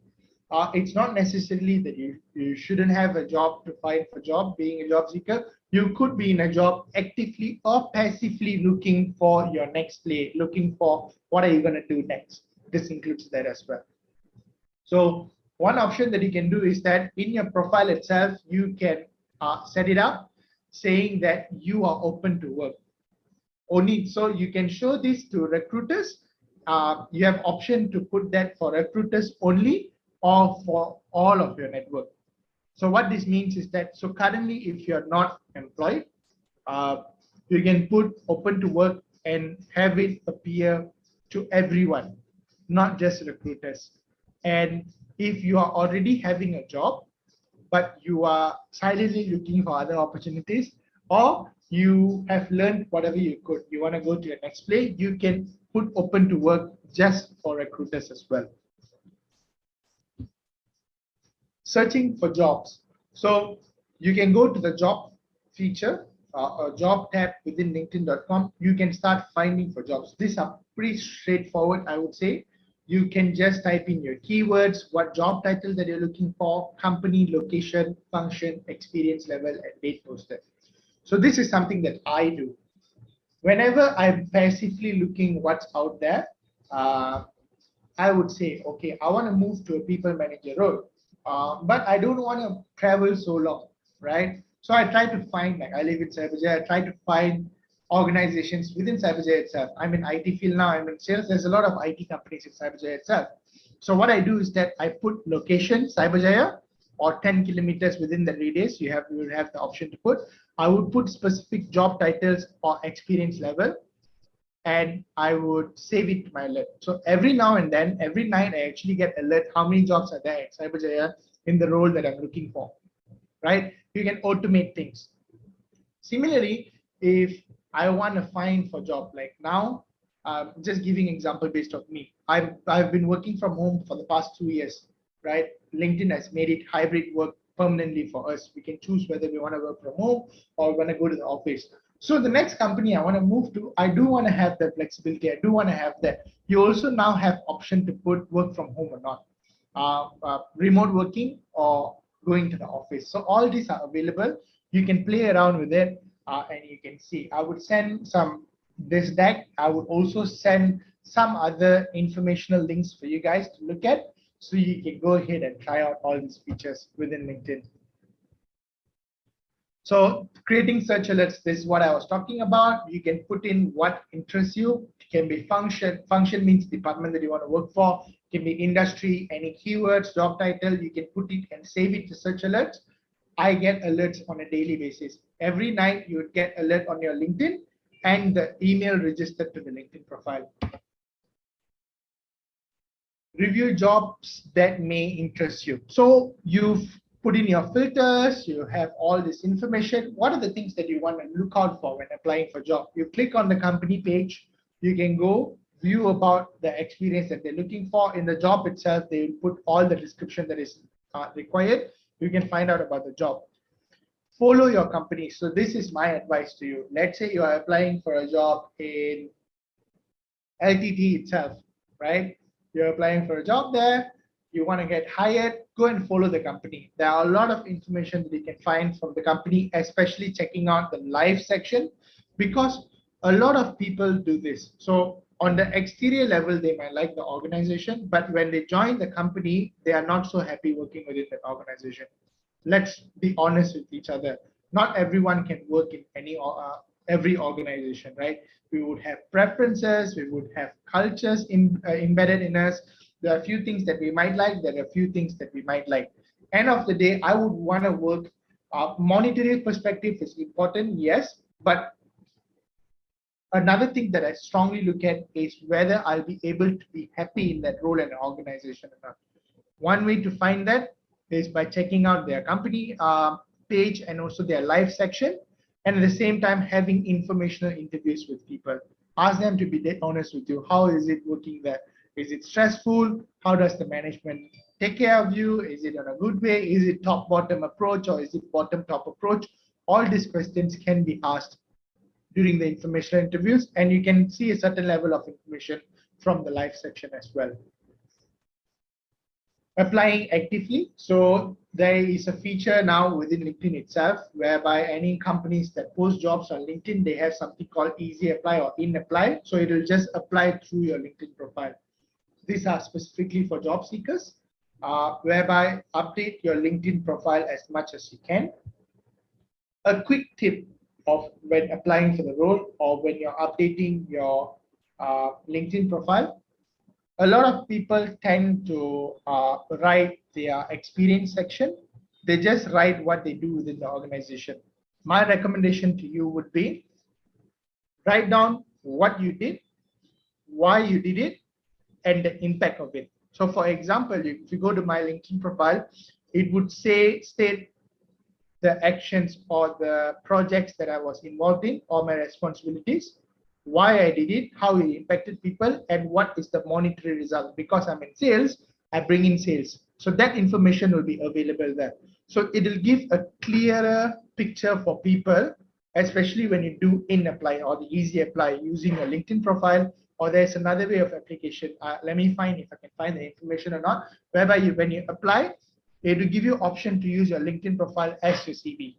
It's not necessarily that you shouldn't have a job to fight for job, being a job seeker. You could be in a job actively or passively looking for your next play, looking for what are you going to do next. This includes that as well. So one option that you can do is that in your profile itself, you can set it up saying that you are open to work. Only so you can show this to recruiters you have option to put that for recruiters only or for all of your network. So what this means is that, so currently if you're not employed, uh, you can put open to work and have it appear to everyone, not just recruiters. And if you are already having a job, but you are silently looking for other opportunities, or you have learned whatever you could, you want to go to your next play, you can put open to work just for recruiters as well. Searching for jobs. So you can go to the job feature, a job tab within LinkedIn.com. You can start finding for jobs. These are pretty straightforward, I would say. You can just type in your keywords, what job title that you're looking for, company, location, function, experience level, and date posted. So this is something that I do. Whenever I'm passively looking what's out there, uh, I would say, okay, I want to move to a people manager role, but I don't want to travel so long, right? So I try to find, like I live in Cyberjaya, I try to find organizations within Cyberjaya itself. I'm in IT field now, I'm in sales. There's a lot of IT companies in Cyberjaya itself. So what I do is that I put location, Cyberjaya, or 10 kilometers within the radius, you will have the option to put. I would put specific job titles or experience level, and I would save it to my alert. So every now and then, every night, I actually get alert how many jobs are there at Cyberjaya in the role that I'm looking for, right? You can automate things. Similarly, if I want to find for job, like now, just giving example based on me, I've been working from home for the past 2 years, right? LinkedIn has made it hybrid work permanently for us. We can choose whether we want to work from home or want to go to the office. So the next company I want to move to, I do want to have that flexibility. I do want to have that. You also now have option to put work from home or not, remote working or going to the office. So all these are available. You can play around with it, and you can see. I would send some this deck. I would also send some other informational links for you guys to look at, so you can go ahead and try out all these features within LinkedIn. So creating search alerts, this is what I was talking about. You can put in what interests you. It can be function. Function means department that you want to work for. It can be industry, any keywords, job title. You can put it and save it to search alerts. I get alerts on a daily basis. Every night you would get alert on your LinkedIn and the email registered to the LinkedIn profile. Review jobs that may interest you. So you've put in your filters, you have all this information. What are the things that you want to look out for when applying for job? You click on the company page, you can go view about the experience that they're looking for. In the job itself, they will put all the description that is required. You can find out about the job. Follow your company. So this is my advice to you. Let's say you are applying for a job in LTT itself, right? You're applying for a job there, you want to get hired, go and follow the company. There are a lot of information that you can find from the company, especially checking out the live section, because a lot of people do this. So on the exterior level, they might like the organization, but when they join the company, they are not so happy working within the organization. Let's be honest with each other. Not everyone can work in every organization, right? We would have preferences, we would have cultures embedded in us. There are a few things that we might like, there are a few things that we might like. End of the day, I would want to work. Monetary perspective is important, yes, but another thing that I strongly look at is whether I'll be able to be happy in that role and organization or not. One way to find that is by checking out their company page and also their live section, and at the same time having informational interviews with people. Ask them to be dead honest with you. How is it working there? Is it stressful? How does the management take care of you? Is it on a good way? Is it top-bottom approach or is it bottom-top approach? All these questions can be asked during the informational interviews, and you can see a certain level of information from the live section as well. Applying actively. So there is a feature now within LinkedIn itself, whereby any companies that post jobs on LinkedIn, they have something called easy apply or in apply. So it will just apply through your LinkedIn profile. These are specifically for job seekers, whereby update your LinkedIn profile as much as you can. A quick tip of when applying for the role or when you're updating your LinkedIn profile, A lot of people tend to write their experience section. They just write what they do within the organization. My recommendation to you would be write down what you did, why you did it, and the impact of it. So for example, if you go to my LinkedIn profile, it would state the actions or the projects that I was involved in or my responsibilities, why I did it, how it impacted people, and what is the monetary result. Because I'm in sales, I bring in sales. So that information will be available there. So it will give a clearer picture for people, especially when you do in apply or the easy apply using a LinkedIn profile. Or there's another way of application. Let me find if I can find the information or not, whereby when you apply, it will give you option to use your LinkedIn profile as your CV.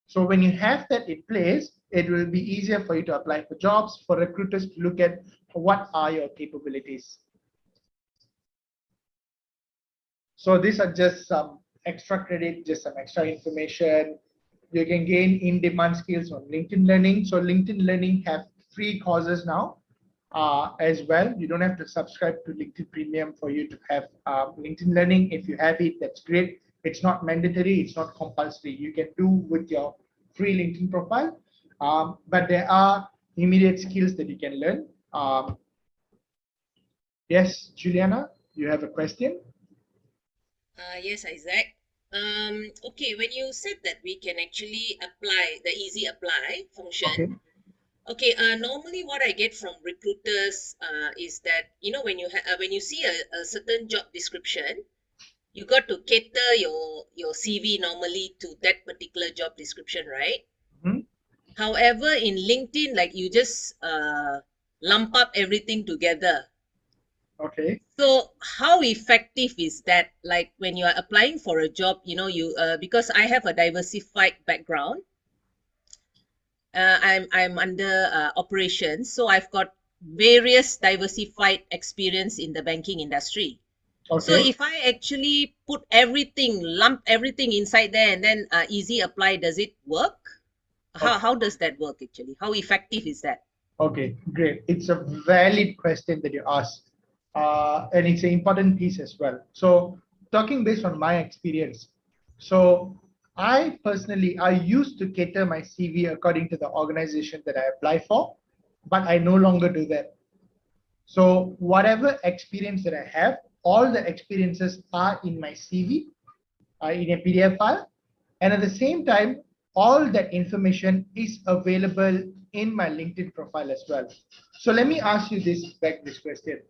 So when you have that in place, it will be easier for you to apply for jobs, for recruiters to look at what are your capabilities. So these are just some extra credit, just some extra information. You can gain in-demand skills on LinkedIn Learning. So LinkedIn Learning have free courses now as well. You don't have to subscribe to LinkedIn Premium for you to have LinkedIn Learning. If you have it, that's great. It's not mandatory. It's not compulsory. You can do with your free LinkedIn profile. But there are immediate skills that you can learn. Yes, Juliana, you have a question? Yes, Isaac. Okay, when you said that we can actually apply the easy apply Okay. function, okay, normally what I get from recruiters is that, when when you see a certain job description, you got to cater your CV normally to that particular job description, right? Mhm. However, in LinkedIn, like you just lump up everything together. Okay. So how effective is that? Like when you are applying for a job, you because I have a diversified background. I'm under operations, so I've got various diversified experience in the banking industry. So Okay. if I actually put everything, lump everything inside there, and then easy apply, does it work? How Okay. how does that work actually? How effective is that? Okay, great. It's a valid question that you asked, and it's an important piece as well. So, talking based on my experience, so I personally I used to cater my CV according to the organization that I apply for, but I no longer do that. So, whatever experience that I have, all the experiences are in my CV, in a PDF file. And at the same time, all that information is available in my LinkedIn profile as well. So let me ask you this question.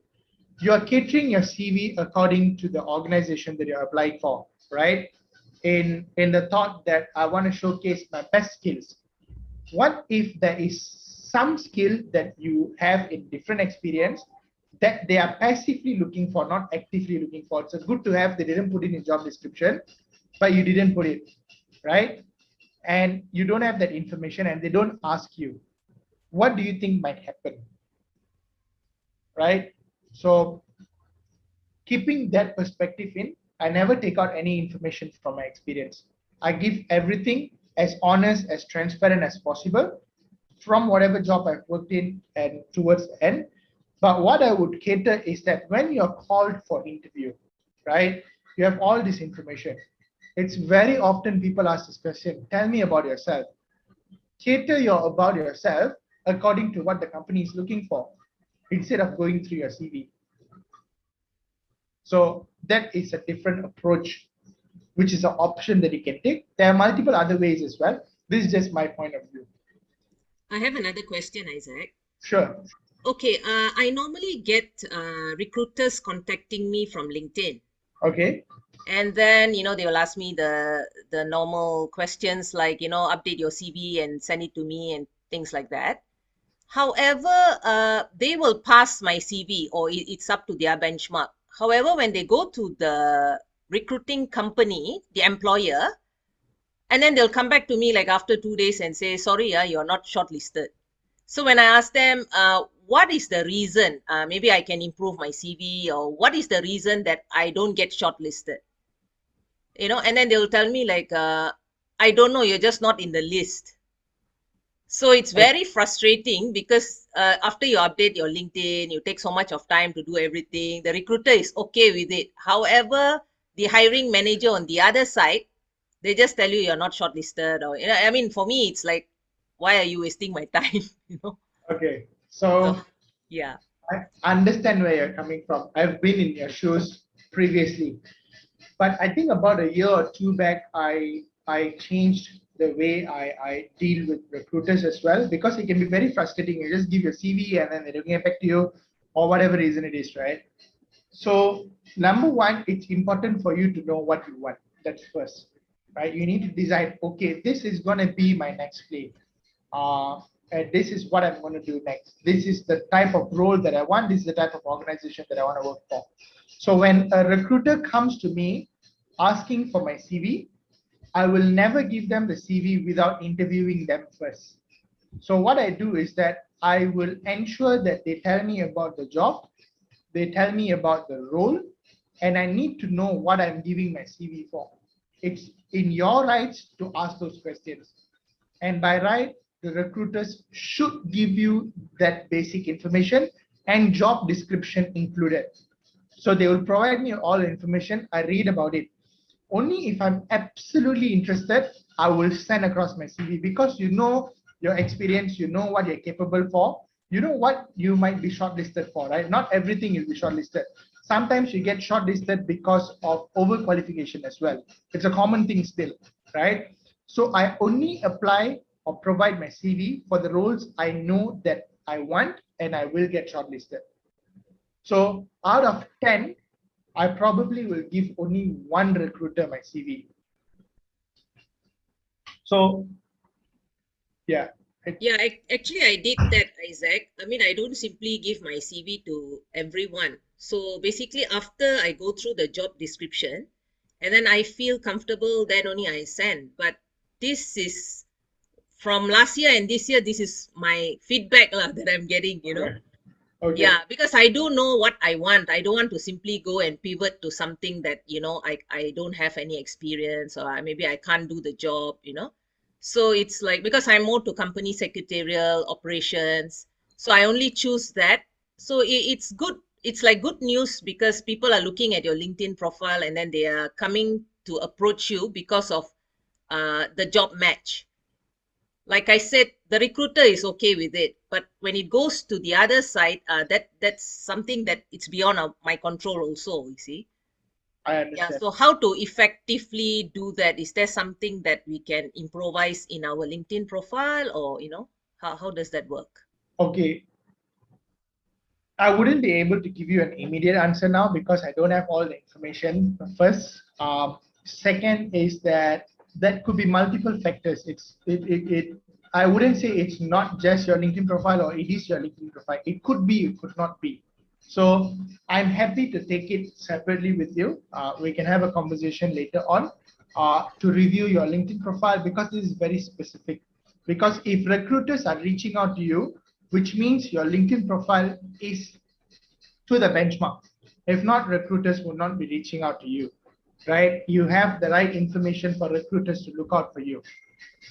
You are catering your CV according to the organization that you're applying for, right? In the thought that I want to showcase my best skills. What if there is some skill that you have in different experience that they are passively looking for, not actively looking for? So good to have, they didn't put it in job description, but you didn't put it, right? And you don't have that information and they don't ask you. What do you think might happen, right? So keeping that perspective in, I never take out any information from my experience. I give everything as honest, as transparent as possible from whatever job I've worked in and towards the end. But what I would cater is that when you're called for interview, right, you have all this information. It's very often people ask this question, tell me about yourself. Cater your about yourself according to what the company is looking for instead of going through your CV. So that is a different approach, which is an option that you can take. There are multiple other ways as well. This is just my point of view. I have another question, Isaac. Sure. Okay, I normally get recruiters contacting me from LinkedIn. Okay. And then, they will ask me the normal questions like, update your CV and send it to me and things like that. However, they will pass my CV or it's up to their benchmark. However, when they go to the recruiting company, the employer, and then they'll come back to me like after 2 days and say, sorry, you're not shortlisted. So when I ask them, what is the reason? Maybe I can improve my CV, or what is the reason that I don't get shortlisted? And then they'll tell me like, I don't know, you're just not in the list. So it's very frustrating because after you update your LinkedIn, you take so much of time to do everything. The recruiter is okay with it. However, the hiring manager on the other side, they just tell you you're not shortlisted, or I mean, for me, it's like, why are you wasting my time? You know. Okay. So So yeah. I understand where you're coming from. I've been in your shoes previously. But I think about a year or two back, I changed the way I deal with recruiters as well, because it can be very frustrating. You just give your CV and then they don't get back to you, or whatever reason it is, right? So number one, it's important for you to know what you want. That's first, right? You need to decide, okay, this is going to be my next play. Uh, and this is what I'm going to do next. This is the type of role that I want. This is the type of organization that I want to work for. So when a recruiter comes to me asking for my CV, I will never give them the CV without interviewing them first. So what I do is that I will ensure that they tell me about the job, they tell me about the role, and I need to know what I'm giving my CV for. It's in your rights to ask those questions. And by right, the recruiters should give you that basic information and job description included. So they will provide me all the information. I read about it. Only if I'm absolutely interested, I will send across my CV, because you know your experience, you know what you're capable for, you know what you might be shortlisted for, right? Not everything will be shortlisted. Sometimes you get shortlisted because of overqualification as well. It's a common thing still, right? So I only apply or provide my CV for the roles I know that I want and I will get shortlisted. So out of 10, I probably will give only one recruiter my CV. So yeah. Yeah, actually, I did that, Isaac. I mean, I don't simply give my CV to everyone. So basically, after I go through the job description, and then I feel comfortable, then only I send. But this is from last year and this year, this is my feedback lah, that I'm getting, you know. Okay. Okay. Yeah, because I do know what I want. I don't want to simply go and pivot to something that, I don't have any experience, or maybe I can't do the job, you know. So it's like, because I'm more to company secretarial operations, so I only choose that. So it's good. It's like good news because people are looking at your LinkedIn profile and then they are coming to approach you because of the job match. Like I said, the recruiter is okay with it, but when it goes to the other side, that's something that it's beyond my control also, you see. I Yeah, understand. so how to effectively do that? Is there something that we can improvise in our LinkedIn profile, or how does that work? Okay. I wouldn't be able to give you an immediate answer now because I don't have all the information. First, second is that could be multiple factors. It. I wouldn't say it's not just your LinkedIn profile or it is your LinkedIn profile. It could be, it could not be. So I'm happy to take it separately with you. We can have a conversation later on to review your LinkedIn profile, because this is very specific. Because if recruiters are reaching out to you, which means your LinkedIn profile is to the benchmark. If not, recruiters will not be reaching out to you, right? You have the right information for recruiters to look out for you.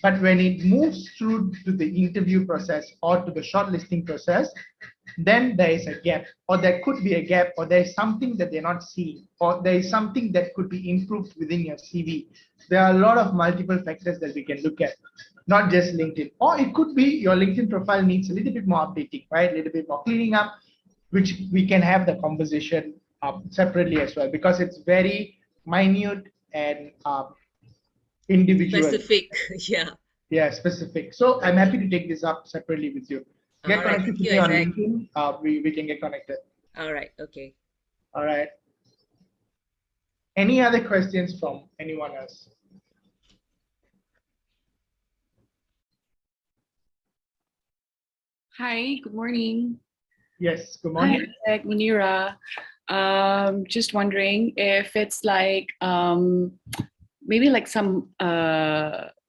But when it moves through to the interview process or to the shortlisting process, then there is a gap, or there could be a gap, or there is something that they're not seeing, or there is something that could be improved within your CV. There are a lot of multiple factors that we can look at, not just LinkedIn. Or it could be your LinkedIn profile needs a little bit more updating, right? A little bit more cleaning up, which we can have the conversation separately as well, because it's very minute and individual. Specific. Yeah. Yeah, specific. So I'm happy to take this up separately with you. Get All right. connected Thank to you, me on Isaac. LinkedIn. We can get connected. All right. Okay. All right. Any other questions from anyone else? Hi, good morning. Yes, good Hi, morning. Isaac, Munira. Just wondering if it's like maybe like some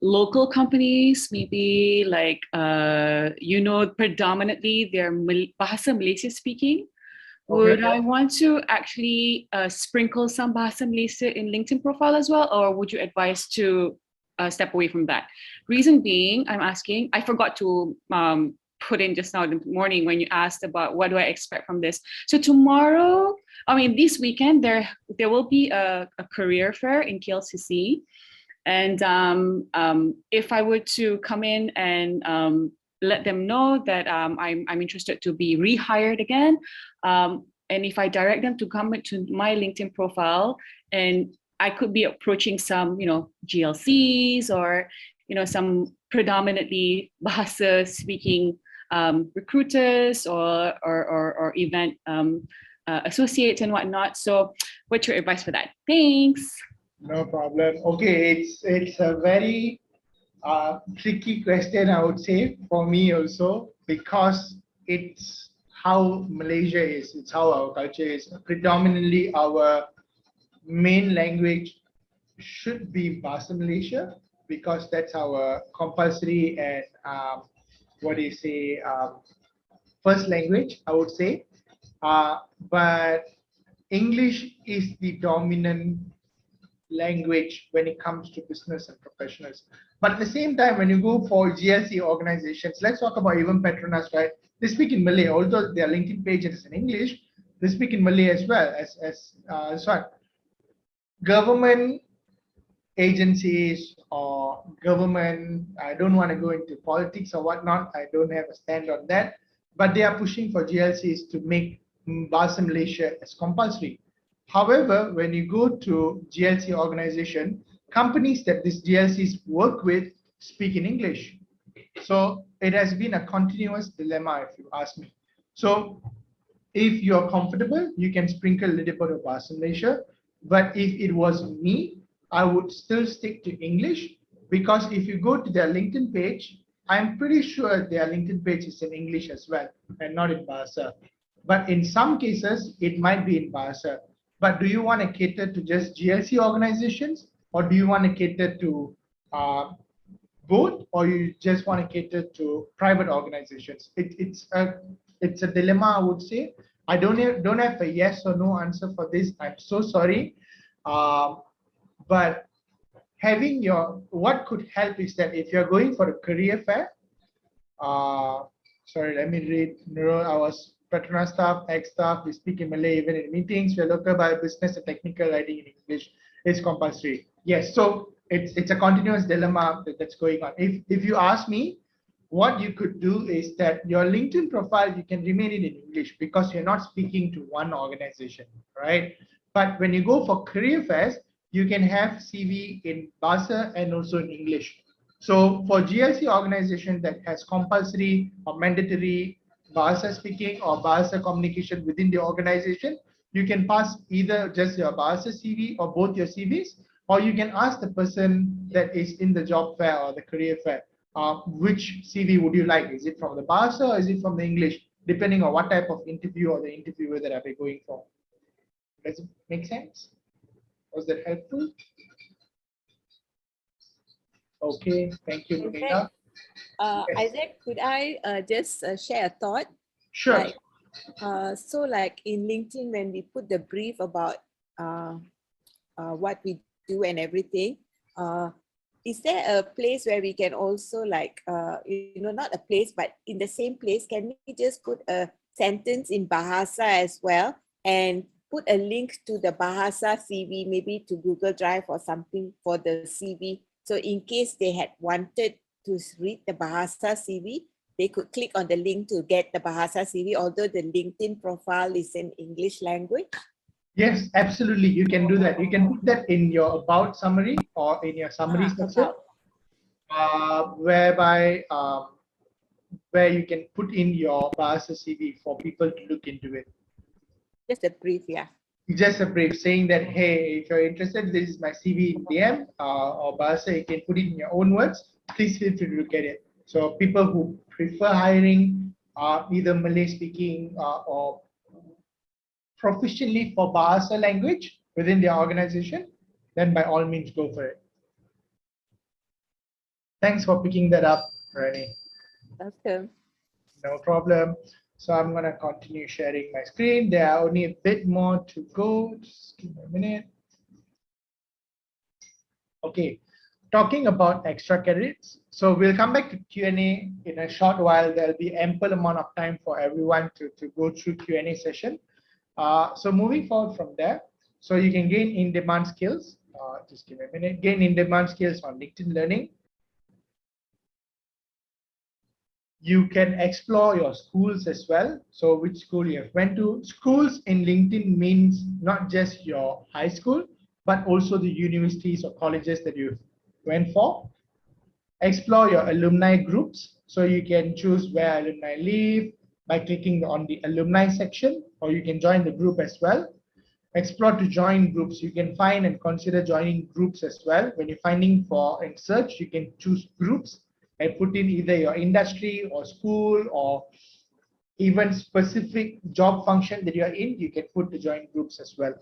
local companies, maybe like predominantly they're Bahasa Malaysia speaking. Would Okay. I want to actually sprinkle some Bahasa Malaysia in LinkedIn profile as well, or would you advise to step away from that. Reason being, I forgot to put in just now in the morning when you asked about what do I expect from this. So tomorrow, this weekend, there will be a career fair in KLCC. And if I were to come in and let them know that I'm interested to be rehired again, and if I direct them to come to my LinkedIn profile, and I could be approaching some, GLCs or, some predominantly Bahasa speaking recruiters or event associates and whatnot. So what's your advice for that? Thanks. No problem. Okay, it's a very tricky question, I would say, for me also, because it's how Malaysia is, it's how our culture is. Predominantly, our main language should be Bahasa Malaysia, because that's our compulsory and first language, I would say. But English is the dominant language when it comes to business and professionals. But at the same time, when you go for GLC organizations, let's talk about even Petronas, right? They speak in Malay, although their LinkedIn page is in English, they speak in Malay as well as government agencies or government. I don't want to go into politics or whatnot. I don't have a stand on that, but they are pushing for GLCs to make Bahasa Malaysia as compulsory. However, when you go to GLC organization, companies that these GLCs work with speak in English. So it has been a continuous dilemma, if you ask me. So if you're comfortable, you can sprinkle a little bit of Bahasa Malaysia. But if it was me, I would still stick to English, because if you go to their LinkedIn page, I'm pretty sure their LinkedIn page is in English as well and not in Bahasa. But in some cases, it might be in Bahasa. But do you want to cater to just GLC organizations, or do you want to cater to both, or you just want to cater to private organizations? It's a dilemma, I would say. I don't have a yes or no answer for this. I'm so sorry. But having what could help is that if you're going for a career fair, sorry, let me read. I was Petronas staff, ex-staff, we speak in Malay even in meetings. We're local by business and technical writing in English. It's compulsory. Yes, so it's a continuous dilemma that's going on. If you ask me, what you could do is that your LinkedIn profile, you can remain it in English because you're not speaking to one organization, right? But when you go for career fairs, you can have CV in Bahasa and also in English. So for GLC organization that has compulsory or mandatory Bahasa speaking or Bahasa communication within the organization, you can pass either just your Bahasa CV or both your CVs, or you can ask the person that is in the job fair or the career fair, which CV would you like? Is it from the Bahasa or is it from the English? Depending on what type of interview or the interviewer that I'll be going for. Does it make sense? Was that helpful? Okay, thank you, Munira. Yes. Isaac, could I just share a thought? Sure. So like in LinkedIn, when we put the brief about what we do and everything, is there a place where we can also like, not a place, but in the same place, can we just put a sentence in Bahasa as well and put a link to the Bahasa CV, maybe to Google Drive or something for the CV? So in case they had wanted to read the Bahasa CV, they could click on the link to get the Bahasa CV, although the LinkedIn profile is in English language. Yes, absolutely. You can do that. You can put that in your about summary or in your summary section, whereby where you can put in your Bahasa CV for people to look into it. Just a brief, yeah. Just a brief saying that, hey, if you're interested, this is my CV in DM or Bahasa, you can put it in your own words. Please feel free to look at it. So people who prefer hiring either Malay speaking or proficiently for Bahasa language within their organization, then by all means go for it. Thanks for picking that up, Rani. Okay. No problem. So I'm going to continue sharing my screen. There are only a bit more to go. Just give me a minute. Okay. talking about extra credits. So we'll come back to Q&A in a short while. There'll be ample amount of time for everyone to go through Q&A session. So moving forward from there, so you can gain in-demand skills. Just give me a minute. Gain in-demand skills on LinkedIn Learning. You can explore your schools as well. So which school you have went to. Schools in LinkedIn means not just your high school, but also the universities or colleges that you went for. Explore your alumni groups. So you can choose where alumni live by clicking on the alumni section, or you can join the group as well. Explore to join groups. You can find and consider joining groups as well. When you're finding for and search, you can choose groups and put in either your industry or school or even specific job function that you are in, you can put to join groups as well.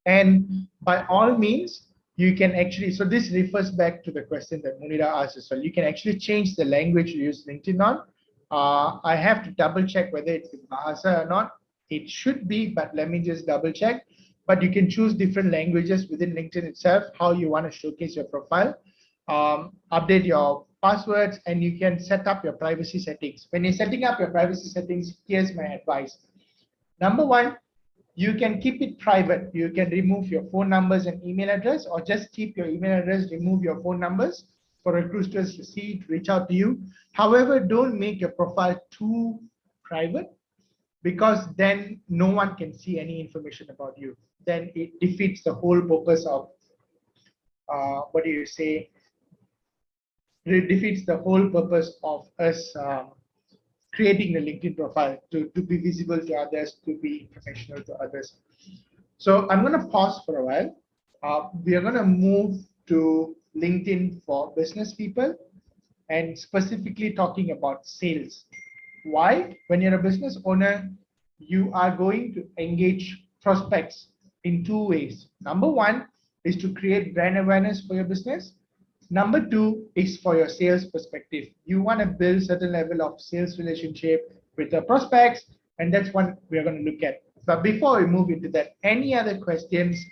And by all means, you can actually, so this refers back to the question that Munira asked as well. You can actually change the language you use LinkedIn on. I have to double check whether it's in Bahasa or not. It should be, but let me just double check. But you can choose different languages within LinkedIn itself, how you want to showcase your profile. Update your passwords, and you can set up your privacy settings. When you're setting up your privacy settings, here's my advice. Number one, you can keep it private. You can remove your phone numbers and email address, or just keep your email address, remove your phone numbers for recruiters to see, to reach out to you. However, don't make your profile too private, because then no one can see any information about you. Then it defeats the whole purpose of, what do you say? It defeats the whole purpose of us creating the LinkedIn profile to be visible to others, to be professional to others. So I'm going to pause for a while. We are going to move to LinkedIn for business people, and specifically talking about sales. Why? When you're a business owner, you are going to engage prospects in two ways. Number one is to create brand awareness for your business. Number two is for your sales perspective. You want to build certain level of sales relationship with the prospects, and that's what we're going to look at. But before we move into that, any other questions,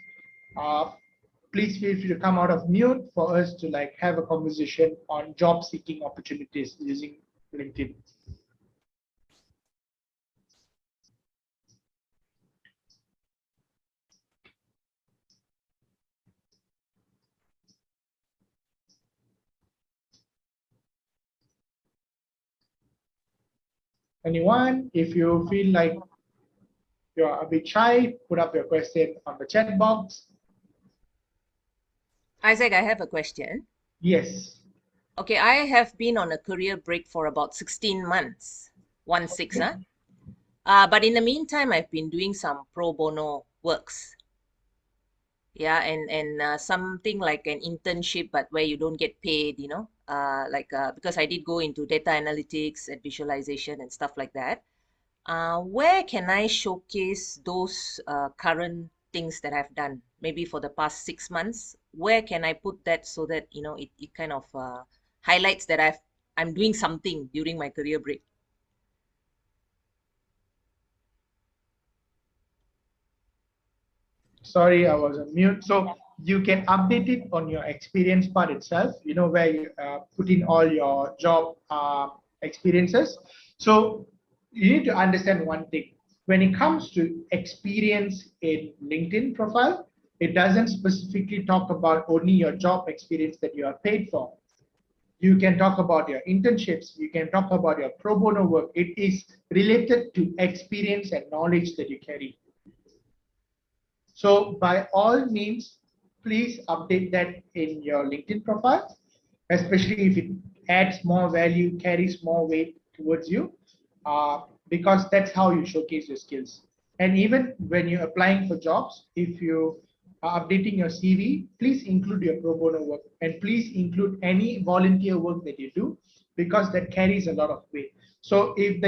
please feel free to come out of mute for us to have a conversation on job seeking opportunities using LinkedIn. Anyone, if you feel like you're a bit shy, put up your question on the chat box. Isaac, I have a question. Yes. Okay, I have been on a career break for about 16 months, 16, huh? But in the meantime, I've been doing some pro bono works. Yeah, and something like an internship, but where you don't get paid, because I did go into data analytics and visualization and stuff like that. Where can I showcase those current things that I've done, maybe for the past 6 months? Where can I put that so that it kind of highlights that I'm doing something during my career break? Sorry, I was on mute. So you can update it on your experience part itself, where you put in all your job experiences. So you need to understand one thing. When it comes to experience in LinkedIn profile, it doesn't specifically talk about only your job experience that you are paid for. You can talk about your internships. You can talk about your pro bono work. It is related to experience and knowledge that you carry. So by all means, please update that in your LinkedIn profile, especially if it adds more value, carries more weight towards you, because that's how you showcase your skills. And even when you're applying for jobs, if you are updating your CV, please include your pro bono work, and please include any volunteer work that you do, because that carries a lot of weight. So if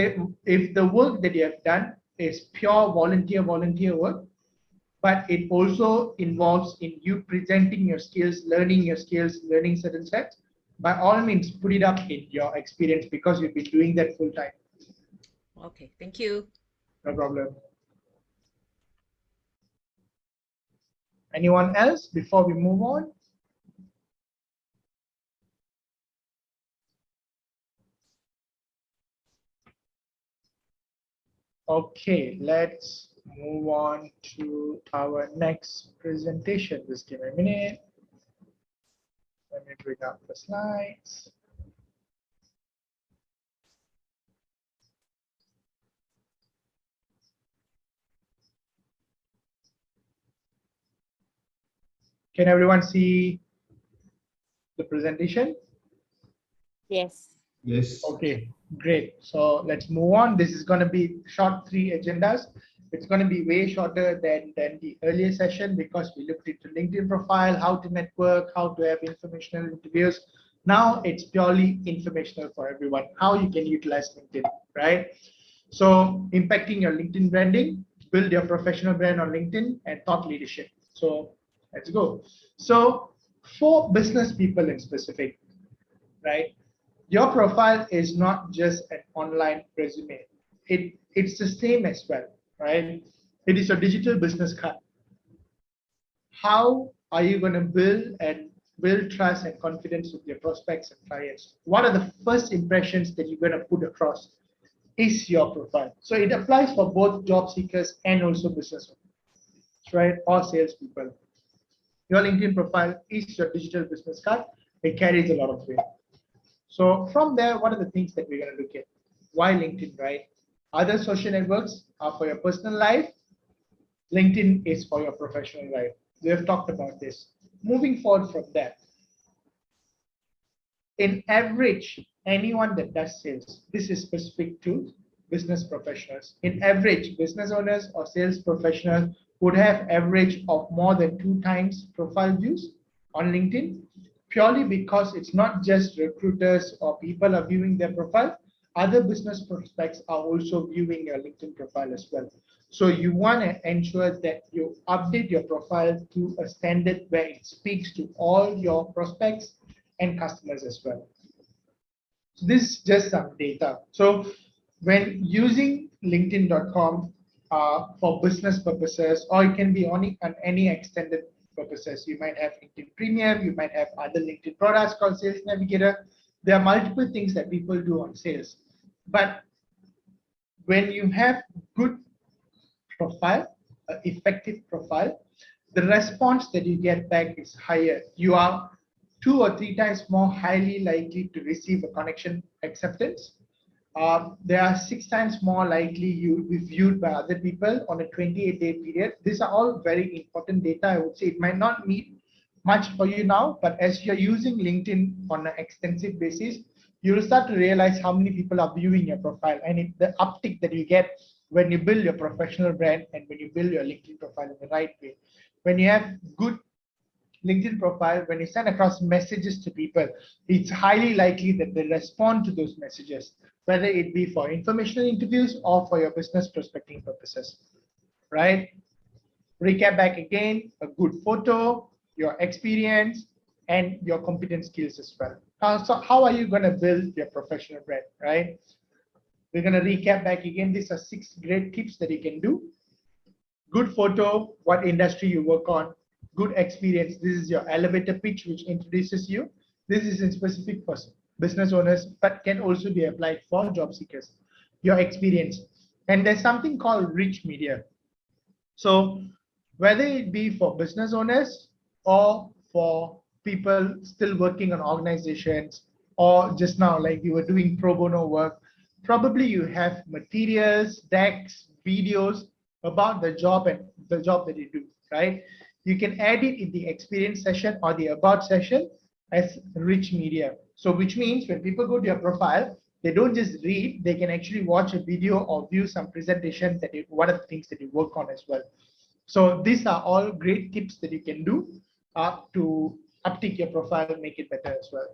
the work that you have done is pure volunteer work, but it also involves in you presenting your skills, learning certain sets, by all means, put it up in your experience, because you've been doing that full time. Okay, thank you. No problem. Anyone else before we move on? Okay, let's move on to our next presentation. Just give me a minute. Let me bring up the slides. Can everyone see the presentation? Yes. Yes. Okay, great. So let's move on. This is going to be short 3 agendas. It's going to be way shorter than the earlier session because we looked into LinkedIn profile, how to network, how to have informational interviews. Now it's purely informational for everyone, how you can utilize LinkedIn, right? So impacting your LinkedIn branding, build your professional brand on LinkedIn, and thought leadership. So let's go. So for business people in specific, right? Your profile is not just an online resume. It's the same as well, right? It is your digital business card. How are you going to build trust and confidence with your prospects and clients? What are the first impressions that you're going to put across? Is your profile. So it applies for both job seekers and also business owners, right? Or salespeople. Your LinkedIn profile is your digital business card. It carries a lot of weight. So from there, what are the things that we're going to look at? Why LinkedIn, right? Other social networks are for your personal life. LinkedIn is for your professional life. We have talked about this. Moving forward from that, in average, anyone that does sales, this is specific to business professionals. In average, business owners or sales professionals would have average of more than 2 times profile views on LinkedIn, purely because it's not just recruiters or people are viewing their profile. Other business prospects are also viewing your LinkedIn profile as well. So you want to ensure that you update your profile to a standard where it speaks to all your prospects and customers as well. So this is just some data. So when using LinkedIn.com for business purposes, or it can be on any extended purposes, you might have LinkedIn Premium, you might have other LinkedIn products called Sales Navigator. There are multiple things that people do on sales. But when you have good profile, effective profile, the response that you get back is higher. You are 2 or 3 times more highly likely to receive a connection acceptance. There are 6 times more likely you be viewed by other people on a 28-day period. These are all very important data. I would say it might not mean much for you now, but as you're using LinkedIn on an extensive basis, you will start to realize how many people are viewing your profile and the uptick that you get when you build your professional brand and when you build your LinkedIn profile in the right way. When you have good LinkedIn profile, when you send across messages to people, it's highly likely that they respond to those messages, whether it be for informational interviews or for your business prospecting purposes, right? Recap back again, a good photo, your experience, and your competent skills as well. So how are you going to build your professional brand, right? We're going to recap back again. These are 6 great tips that you can do. Good photo, what industry you work on. Good experience, this is your elevator pitch which introduces you. This is in specific for business owners, but can also be applied for job seekers. Your experience. And there's something called rich media. So whether it be for business owners or for people still working on organizations, or just now like you were doing pro bono work, probably you have materials, decks, videos about the job and the job that you do, right? You can add it in the experience session or the about session as rich media. So which means when people go to your profile, they don't just read, they can actually watch a video or view some presentation that what are the things that you work on as well. So these are all great tips that you can do to uptick your profile, make it better as well.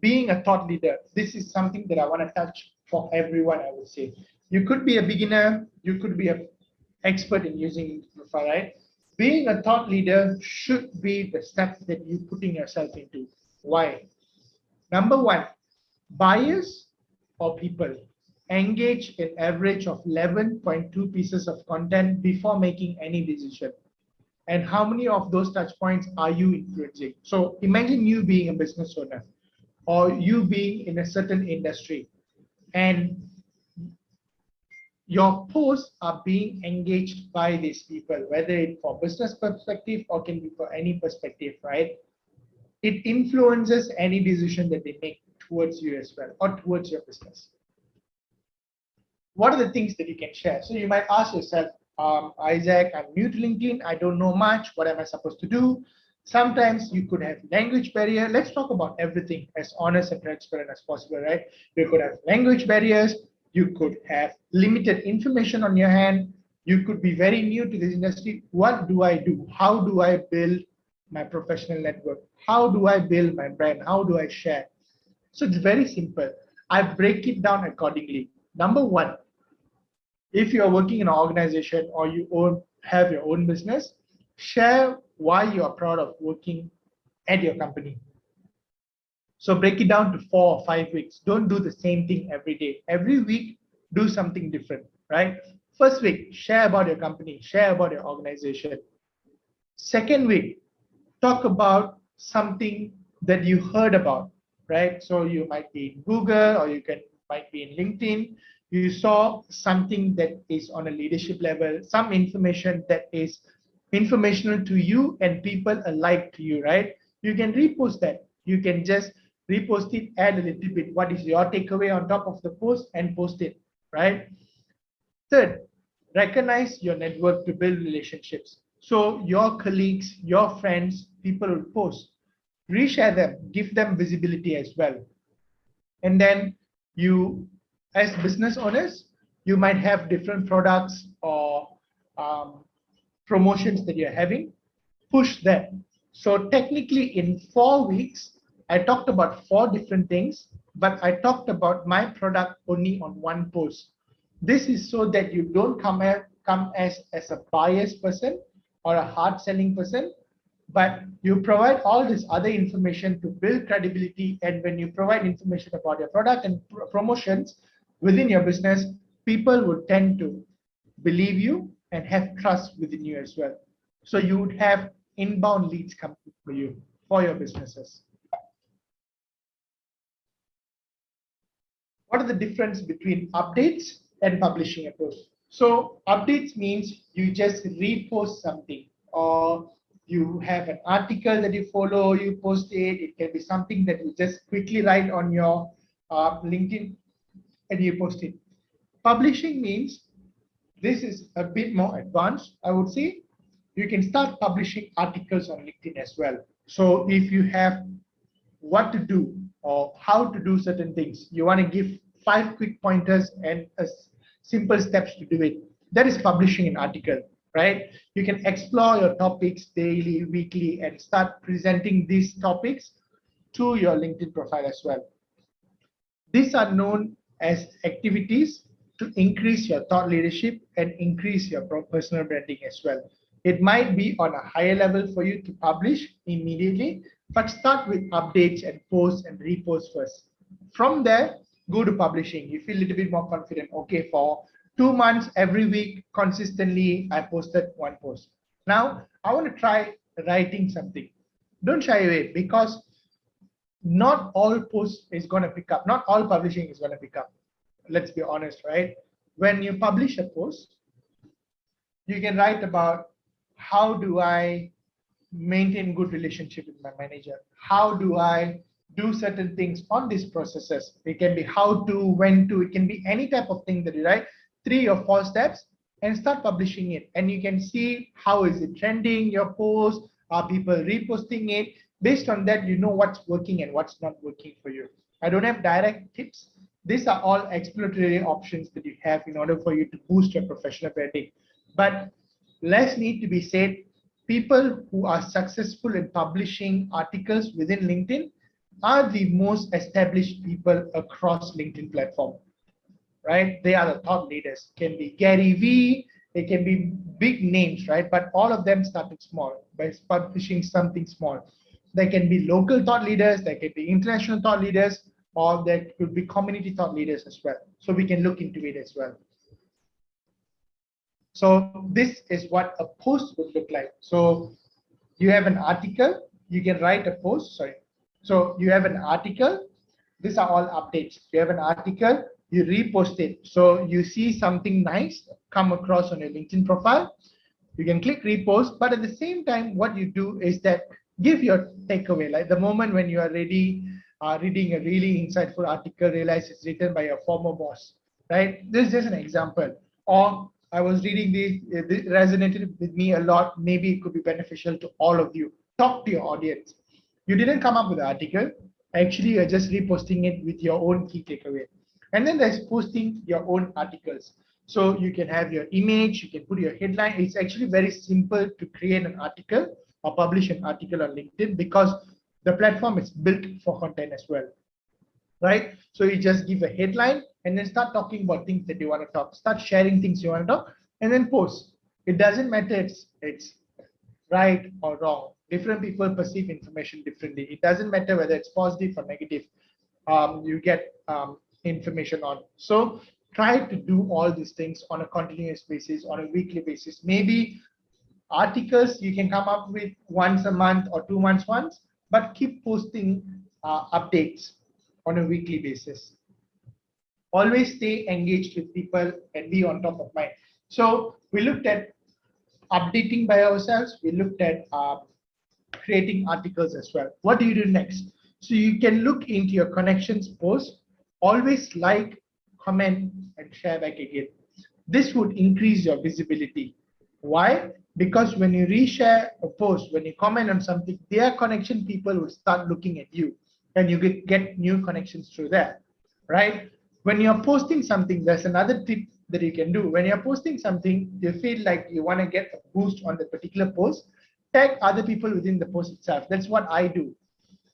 Being a thought leader, this is something that I want to touch for everyone, I would say. You could be a beginner, you could be an expert in using profile, right? Being a thought leader should be the step that you're putting yourself into. Why? Number 1, buyers or people engage an average of 11.2 pieces of content before making any decision. And how many of those touch points are you influencing? So imagine you being a business owner or you being in a certain industry, and your posts are being engaged by these people, whether it's for business perspective or can be for any perspective, right? It influences any decision that they make towards you as well or towards your business. What are the things that you can share? So you might ask yourself, Isaac, I'm new to LinkedIn. I don't know much. What am I supposed to do? Sometimes you could have language barrier. Let's talk about everything as honest and transparent as possible, right? You could have language barriers. You could have limited information on your hand. You could be very new to this industry. What do I do? How do I build my professional network? How do I build my brand? How do I share? So it's very simple. I break it down accordingly. Number one, if you're working in an organization or you have your own business, share why you are proud of working at your company. So break it down to 4 or 5 weeks. Don't do the same thing every day. Every week, do something different, right? First week, share about your company, share about your organization. Second week, talk about something that you heard about, right? So you might be in Google or might be in LinkedIn. You saw something that is on a leadership level, some information that is informational to you and people alike to you, right? You can repost that. You can just repost it, add a little bit. What is your takeaway on top of the post and post it, right? Third, recognize your network to build relationships. So your colleagues, your friends, people will post, reshare them, give them visibility as well. And then you, as business owners, you might have different products or promotions that you're having, push them. So technically in 4 weeks, I talked about 4 different things, but I talked about my product only on one post. This is so that you don't come as a biased person or a hard selling person, but you provide all this other information to build credibility. And when you provide information about your product and promotions within your business, people would tend to believe you and have trust within you as well. So you would have inbound leads coming for you, for your businesses. What are the difference between updates and publishing a post? So updates means you just repost something, or you have an article that you follow, you post it. It can be something that you just quickly write on your LinkedIn and you post it. Publishing means this is a bit more advanced, I would say. You can start publishing articles on LinkedIn as well. So if you have what to do or how to do certain things, you want to give 5 quick pointers and simple steps to do it. That is publishing an article, right? You can explore your topics daily, weekly, and start presenting these topics to your LinkedIn profile as well. These are known as activities to increase your thought leadership and increase your personal branding as well. It might be on a higher level for you to publish immediately, but start with updates and posts and reposts first. From there, go to publishing. You feel a little bit more confident. Okay, for 2 months, every week, consistently, I posted 1 post. Now, I want to try writing something. Don't shy away, because not all posts is going to pick up. Not all publishing is going to pick up. Let's be honest, right? When you publish a post, you can write about how do I maintain good relationship with my manager? How do I do certain things on these processes? It can be how to, when to, it can be any type of thing that you write, 3 or 4 steps, and start publishing it. And you can see how is it trending, your post, are people reposting it? Based on that, you know what's working and what's not working for you. I don't have direct tips. These are all exploratory options that you have in order for you to boost your professional branding. But less need to be said, people who are successful in publishing articles within LinkedIn are the most established people across LinkedIn platform, right? They are the thought leaders. It can be Gary Vee, it can be big names, right? But all of them started small by publishing something small. There can be local thought leaders, there can be international thought leaders, or there could be community thought leaders as well. So we can look into it as well. So this is what a post would look like. So you have an article, you can write a post, sorry. So you have an article, these are all updates. You have an article, you repost it. So you see something nice come across on your LinkedIn profile, you can click repost, but at the same time, what you do is that give your takeaway. Like the moment when you are ready, reading a really insightful article, realize it's written by your former boss, right? This is just an example. Or I was reading this resonated with me a lot. Maybe it could be beneficial to all of you. Talk to your audience. You didn't come up with the article. Actually, you're just reposting it with your own key takeaway. And then there's posting your own articles. So you can have your image, you can put your headline. It's actually very simple to create an article or publish an article on LinkedIn because the platform is built for content as well, right? So you just give a headline and then start talking about things that you want to talk, start sharing things you want to talk, and then post. It doesn't matter it's right or wrong. Different people perceive information differently. It doesn't matter whether it's positive or negative. You get information on. So try to do all these things on a continuous basis, on a weekly basis. Maybe articles you can come up with once a month or 2 months once, but keep posting updates on a weekly basis. Always stay engaged with people and be on top of mind. So we looked at updating by ourselves. We looked at creating articles as well. What do you do next? So you can look into your connections post. Always like, comment, and share back again. This would increase your visibility. Why? Because when you reshare a post, when you comment on something, their connection people will start looking at you and you get new connections through that, right? When you're posting something, there's another tip that you can do. When you're posting something, you feel like you want to get a boost on the particular post, tag other people within the post itself. That's what I do.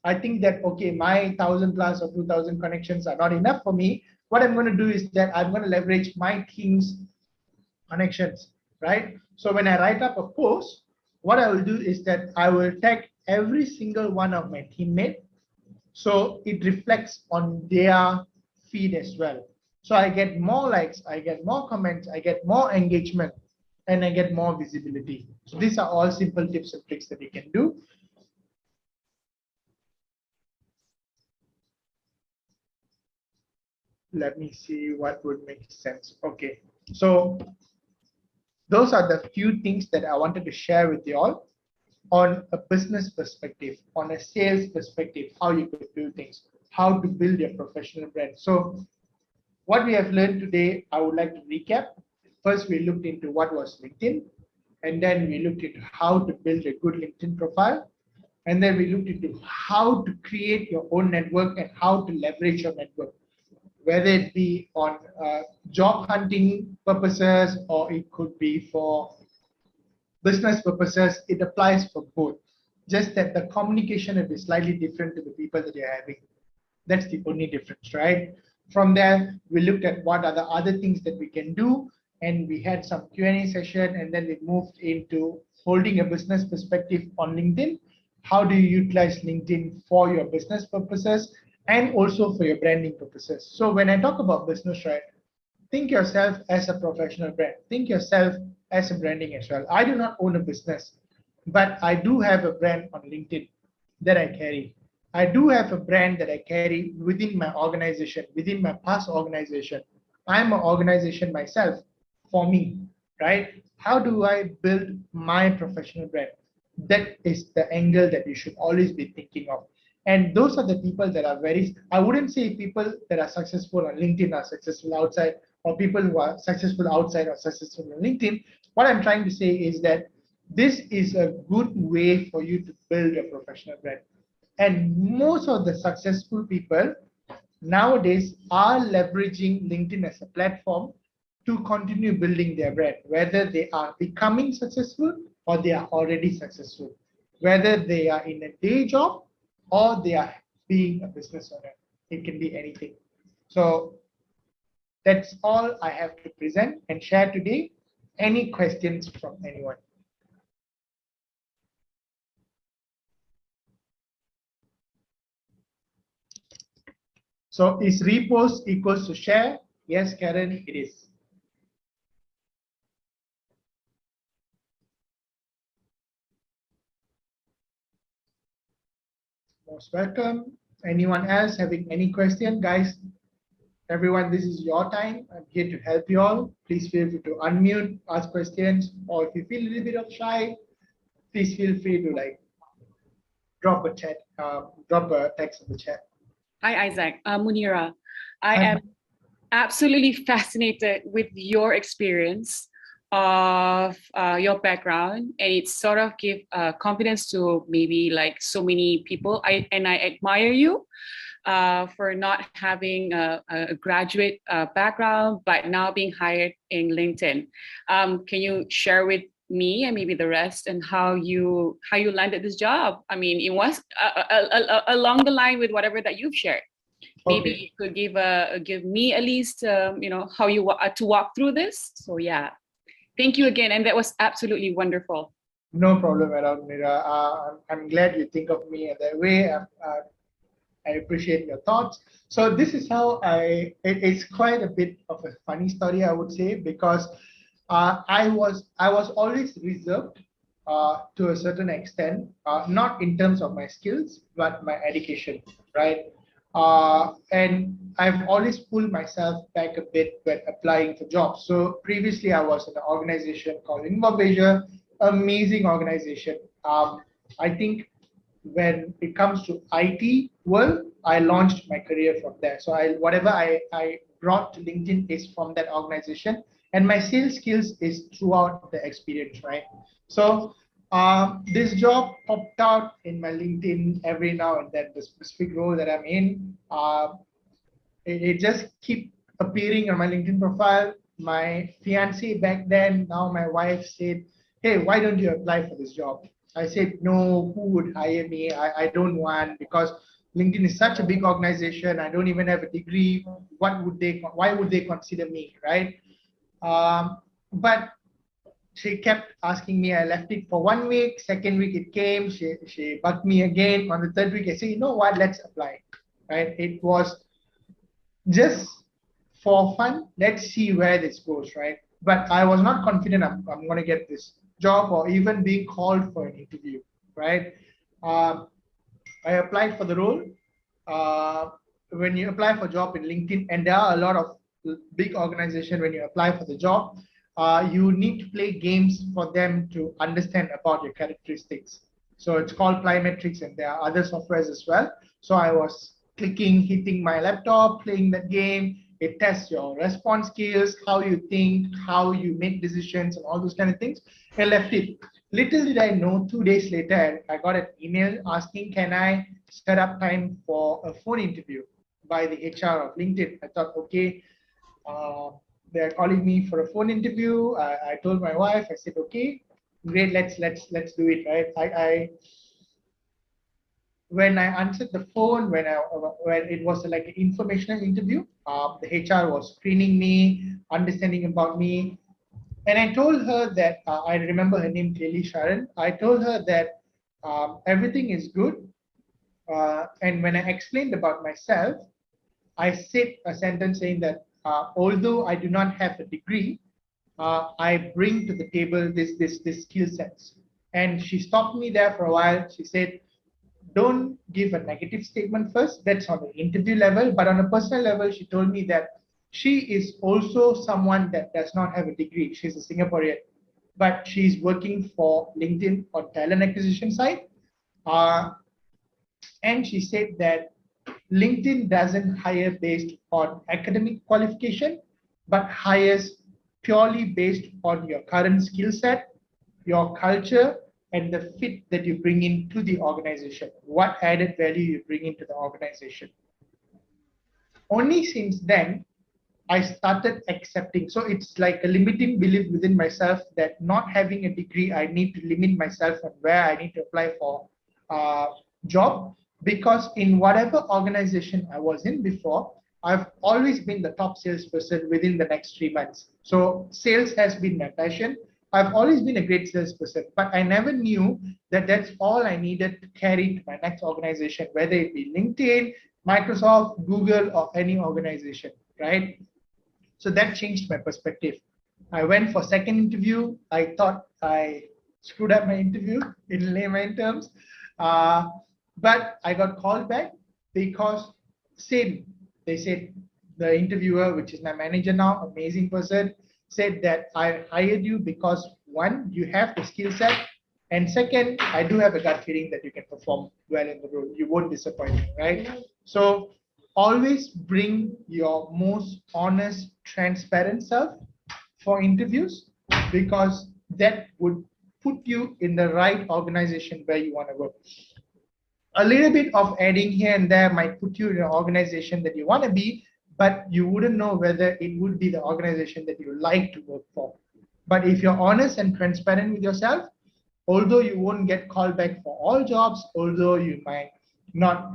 I think that, okay, my 1,000 plus or 2,000 connections are not enough for me. What I'm going to do is that I'm going to leverage my team's connections, right? So when I write up a post, what I will do is that I will tag every single one of my teammates so it reflects on their feed as well. So I get more likes, I get more comments, I get more engagement, and I get more visibility. So these are all simple tips and tricks that you can do. Let me see what would make sense. Okay, so those are the few things that I wanted to share with you all on a business perspective, on a sales perspective, how you could do things, how to build your professional brand. So what we have learned today, I would like to recap. First, we looked into what was LinkedIn, and then we looked into how to build a good LinkedIn profile. And then we looked into how to create your own network and how to leverage your network, whether it be on job hunting purposes or it could be for business purposes. It applies for both. Just that the communication will be slightly different to the people that you're having. That's the only difference, right? From there, we looked at what are the other things that we can do, and we had some Q&A session, and then we moved into holding a business perspective on LinkedIn. How do you utilize LinkedIn for your business purposes and also for your branding purposes? So when I talk about business, right, think yourself as a professional brand. Think yourself as a branding as well. I do not own a business, but I do have a brand on LinkedIn that I carry. I do have a brand that I carry within my organization, within my past organization. I'm an organization myself for me, right? How do I build my professional brand? That is the angle that you should always be thinking of. And those are the people that are very, I wouldn't say people that are successful on LinkedIn are successful outside, or people who are successful outside are successful on LinkedIn. What I'm trying to say is that this is a good way for you to build a professional brand. And most of the successful people nowadays are leveraging LinkedIn as a platform to continue building their brand, whether they are becoming successful or they are already successful, whether they are in a day job or they are being a business owner. It can be anything. So that's all I have to present and share today. Any questions from anyone? So is repost equals to share? Yes, Karen, it is. Most welcome. Anyone else having any question, guys? everyone, this is your time. I'm here to help you all. Please feel free to unmute, ask questions, or if you feel a little bit of shy, please feel free to like drop a text in the chat. Hi, Isaac. Munira. I Hi. am absolutely fascinated with your experience of your background, and it sort of give confidence to maybe like so many people. I admire you for not having a graduate background, but now being hired in LinkedIn. Can you share with me and maybe the rest and how you landed this job? I mean, it was along the line with whatever that you've shared. Maybe Okay. you could give me at least how you to walk through this. So yeah, thank you again, and that was absolutely wonderful. No problem at all, Mira. I'm glad you think of me in that way. I appreciate your thoughts. So this is how it's quite a bit of a funny story, I would say, because I was always reserved to a certain extent, not in terms of my skills, but my education, right? And I've always pulled myself back a bit when applying for jobs. So previously, I was in an organization called Innovasia, amazing organization. I think when it comes to IT world, I launched my career from there. So whatever I brought to LinkedIn is from that organization, and my sales skills is throughout the experience, right? So this job popped out in my LinkedIn every now and then. The specific role that I'm in, it just keep appearing on my LinkedIn profile. My fiance back then, now my wife said, "Hey, why don't you apply for this job?" I said, "No, who would hire me? I don't want, because LinkedIn is such a big organization. I don't even have a degree. Why would they consider me, right?" But she kept asking me. I left it for 1 week. Second week it came. She bugged me again. On the third week, I said, "You know what? Let's apply." Right? It was just for fun. Let's see where this goes, right? But I was not confident I'm going to get this job or even being called for an interview, right? Um, I applied for the role. Uh, when you apply for a job in LinkedIn, and there are a lot of big organizations, when you apply for the job, you need to play games for them to understand about your characteristics. So it's called Plyometrics, and there are other softwares as well. So I was hitting my laptop, playing that game. It tests your response skills, how you think, how you make decisions, and all those kind of things. I left it. Little did I know, 2 days later, I got an email asking, can I set up time for a phone interview by the HR of LinkedIn. I thought, okay, they're calling me for a phone interview. I told my wife, I said, okay, great, let's do it, right? I when I answered the phone, when it was like an informational interview, the HR was screening me, understanding about me, and I told her that I remember her name clearly, Sharon. I told her that everything is good, and when I explained about myself, I said a sentence saying that although I do not have a degree, I bring to the table this skill sets. And she stopped me there for a while. She said, "Don't give a negative statement first. That's on the interview level, but on a personal level, she told me that she is also someone that does not have a degree. She's a Singaporean, but she's working for LinkedIn on talent acquisition side." Uh, and she said that LinkedIn doesn't hire based on academic qualification, but hires purely based on your current skill set, your culture, and the fit that you bring into the organization. What added value you bring into the organization. Only since then, I started accepting. So it's like a limiting belief within myself that not having a degree, I need to limit myself on where I need to apply for a job, because in whatever organization I was in before, I've always been the top salesperson within the next 3 months. So sales has been my passion. I've always been a great salesperson, but I never knew that that's all I needed to carry to my next organization, whether it be LinkedIn, Microsoft, Google, or any organization, right? So that changed my perspective. I went for second interview. I thought I screwed up my interview in layman terms, but I got called back because same. They said the interviewer, which is my manager now, amazing person, said that I hired you because one, you have the skill set, and second, I do have a gut feeling that you can perform well in the role. You won't disappoint me, right? So always bring your most honest, transparent self for interviews because that would put you in the right organization where you want to work. A little bit of adding here and there might put you in an organization that you want to be, but you wouldn't know whether it would be the organization that you like to work for. But if you're honest and transparent with yourself, although you won't get called back for all jobs, although you might not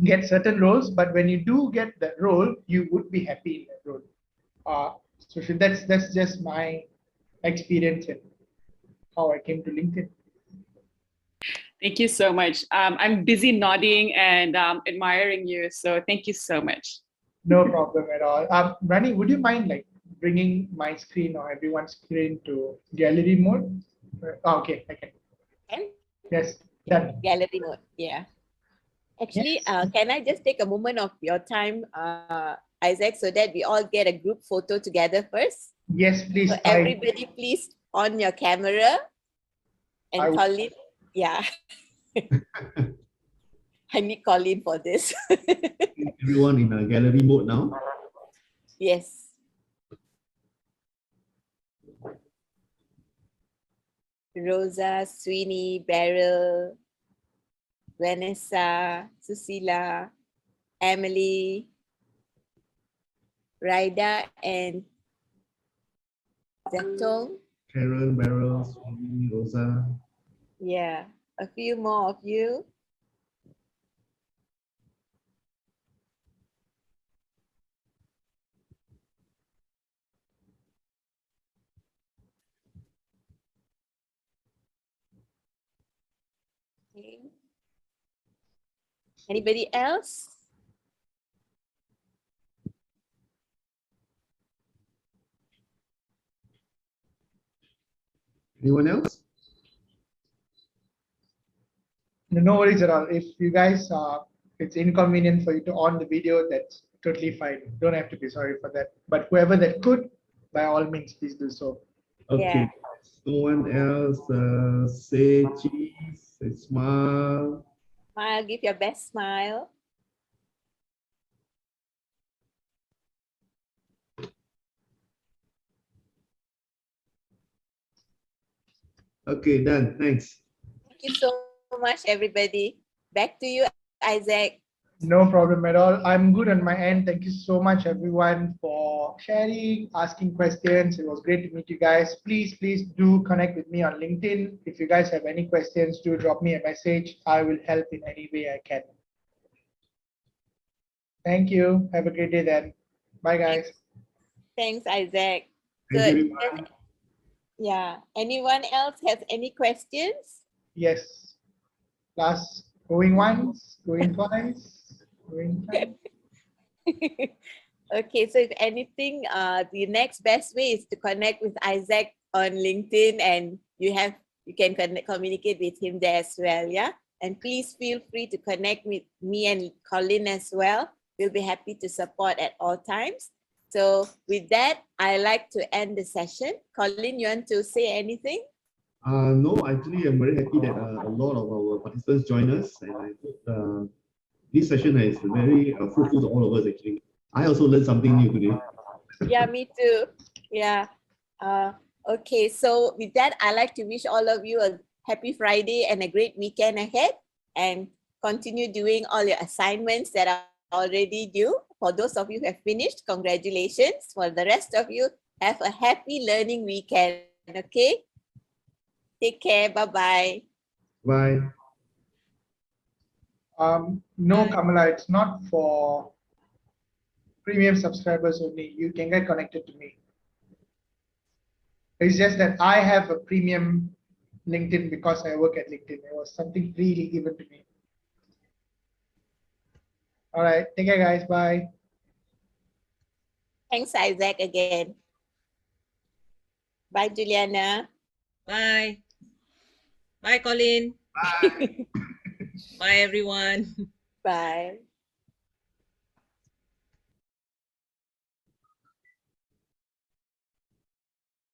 get certain roles, but when you do get that role, you would be happy in that role. So that's just my experience and how I came to LinkedIn. Thank you so much. I'm busy nodding and admiring you. So thank you so much. No problem at all. Rani, would you mind like bringing my screen or everyone's screen to gallery mode? Okay, I can. Can? Yes, done. Gallery mode. Yeah. Actually, can I just take a moment of your time, Isaac, so that we all get a group photo together first? Yes, please. So everybody, please on your camera and Colin. Yeah. I need Colin for this. Everyone in a gallery mode now. Yes. Rosa, Sweeney, Beryl, Vanessa, Susila, Emily, Raida, and Zetong. Karen, Beryl, Sweeney, Rosa. Yeah, a few more of you. Okay. Anybody else? Anyone else? No worries at all. If you guys, it's inconvenient for you to on the video, that's totally fine. Don't have to be sorry for that. But whoever that could, by all means, please do so. Okay. Yeah. No one else. Say cheese. Say smile. Smile, give your best smile. Okay, done. Thanks. Thank you so much, everybody. Back to you, Isaac. No problem at all. I'm good on my end. Thank you so much, everyone, for sharing, asking questions. It was great to meet you guys. Please do connect with me on LinkedIn. If you guys have any questions, do drop me a message. I will help in any way I can. Thank you. Have a great day then. Bye, guys. Thanks, Isaac. Thank you, Good. everyone. Yeah. Anyone else has any questions? Yes. Last, going once, going twice, going thrice. Okay, so if anything, the next best way is to connect with Isaac on LinkedIn, and you can communicate with him there as well. Yeah, and please feel free to connect with me and Colin as well. We'll be happy to support at all times. So with that, I like to end the session. Colin, you want to say anything? No, actually, I'm very happy that a lot of our participants join us, and I hope this session is very fruitful to all of us. Actually, I also learned something new today. Yeah, me too. Yeah. Okay, so with that, I like to wish all of you a happy Friday and a great weekend ahead, and continue doing all your assignments that are already due. For those of you who have finished, congratulations. For the rest of you, have a happy learning weekend. Okay. Take care. Bye-bye. Bye. No, Kamala, it's not for premium subscribers only. You can get connected to me. It's just that I have a premium LinkedIn because I work at LinkedIn. It was something freely given to me. All right. Take care, guys. Bye. Thanks, Isaac, again. Bye, Juliana. Bye. Bye, Colin. Bye. Bye, everyone. Bye.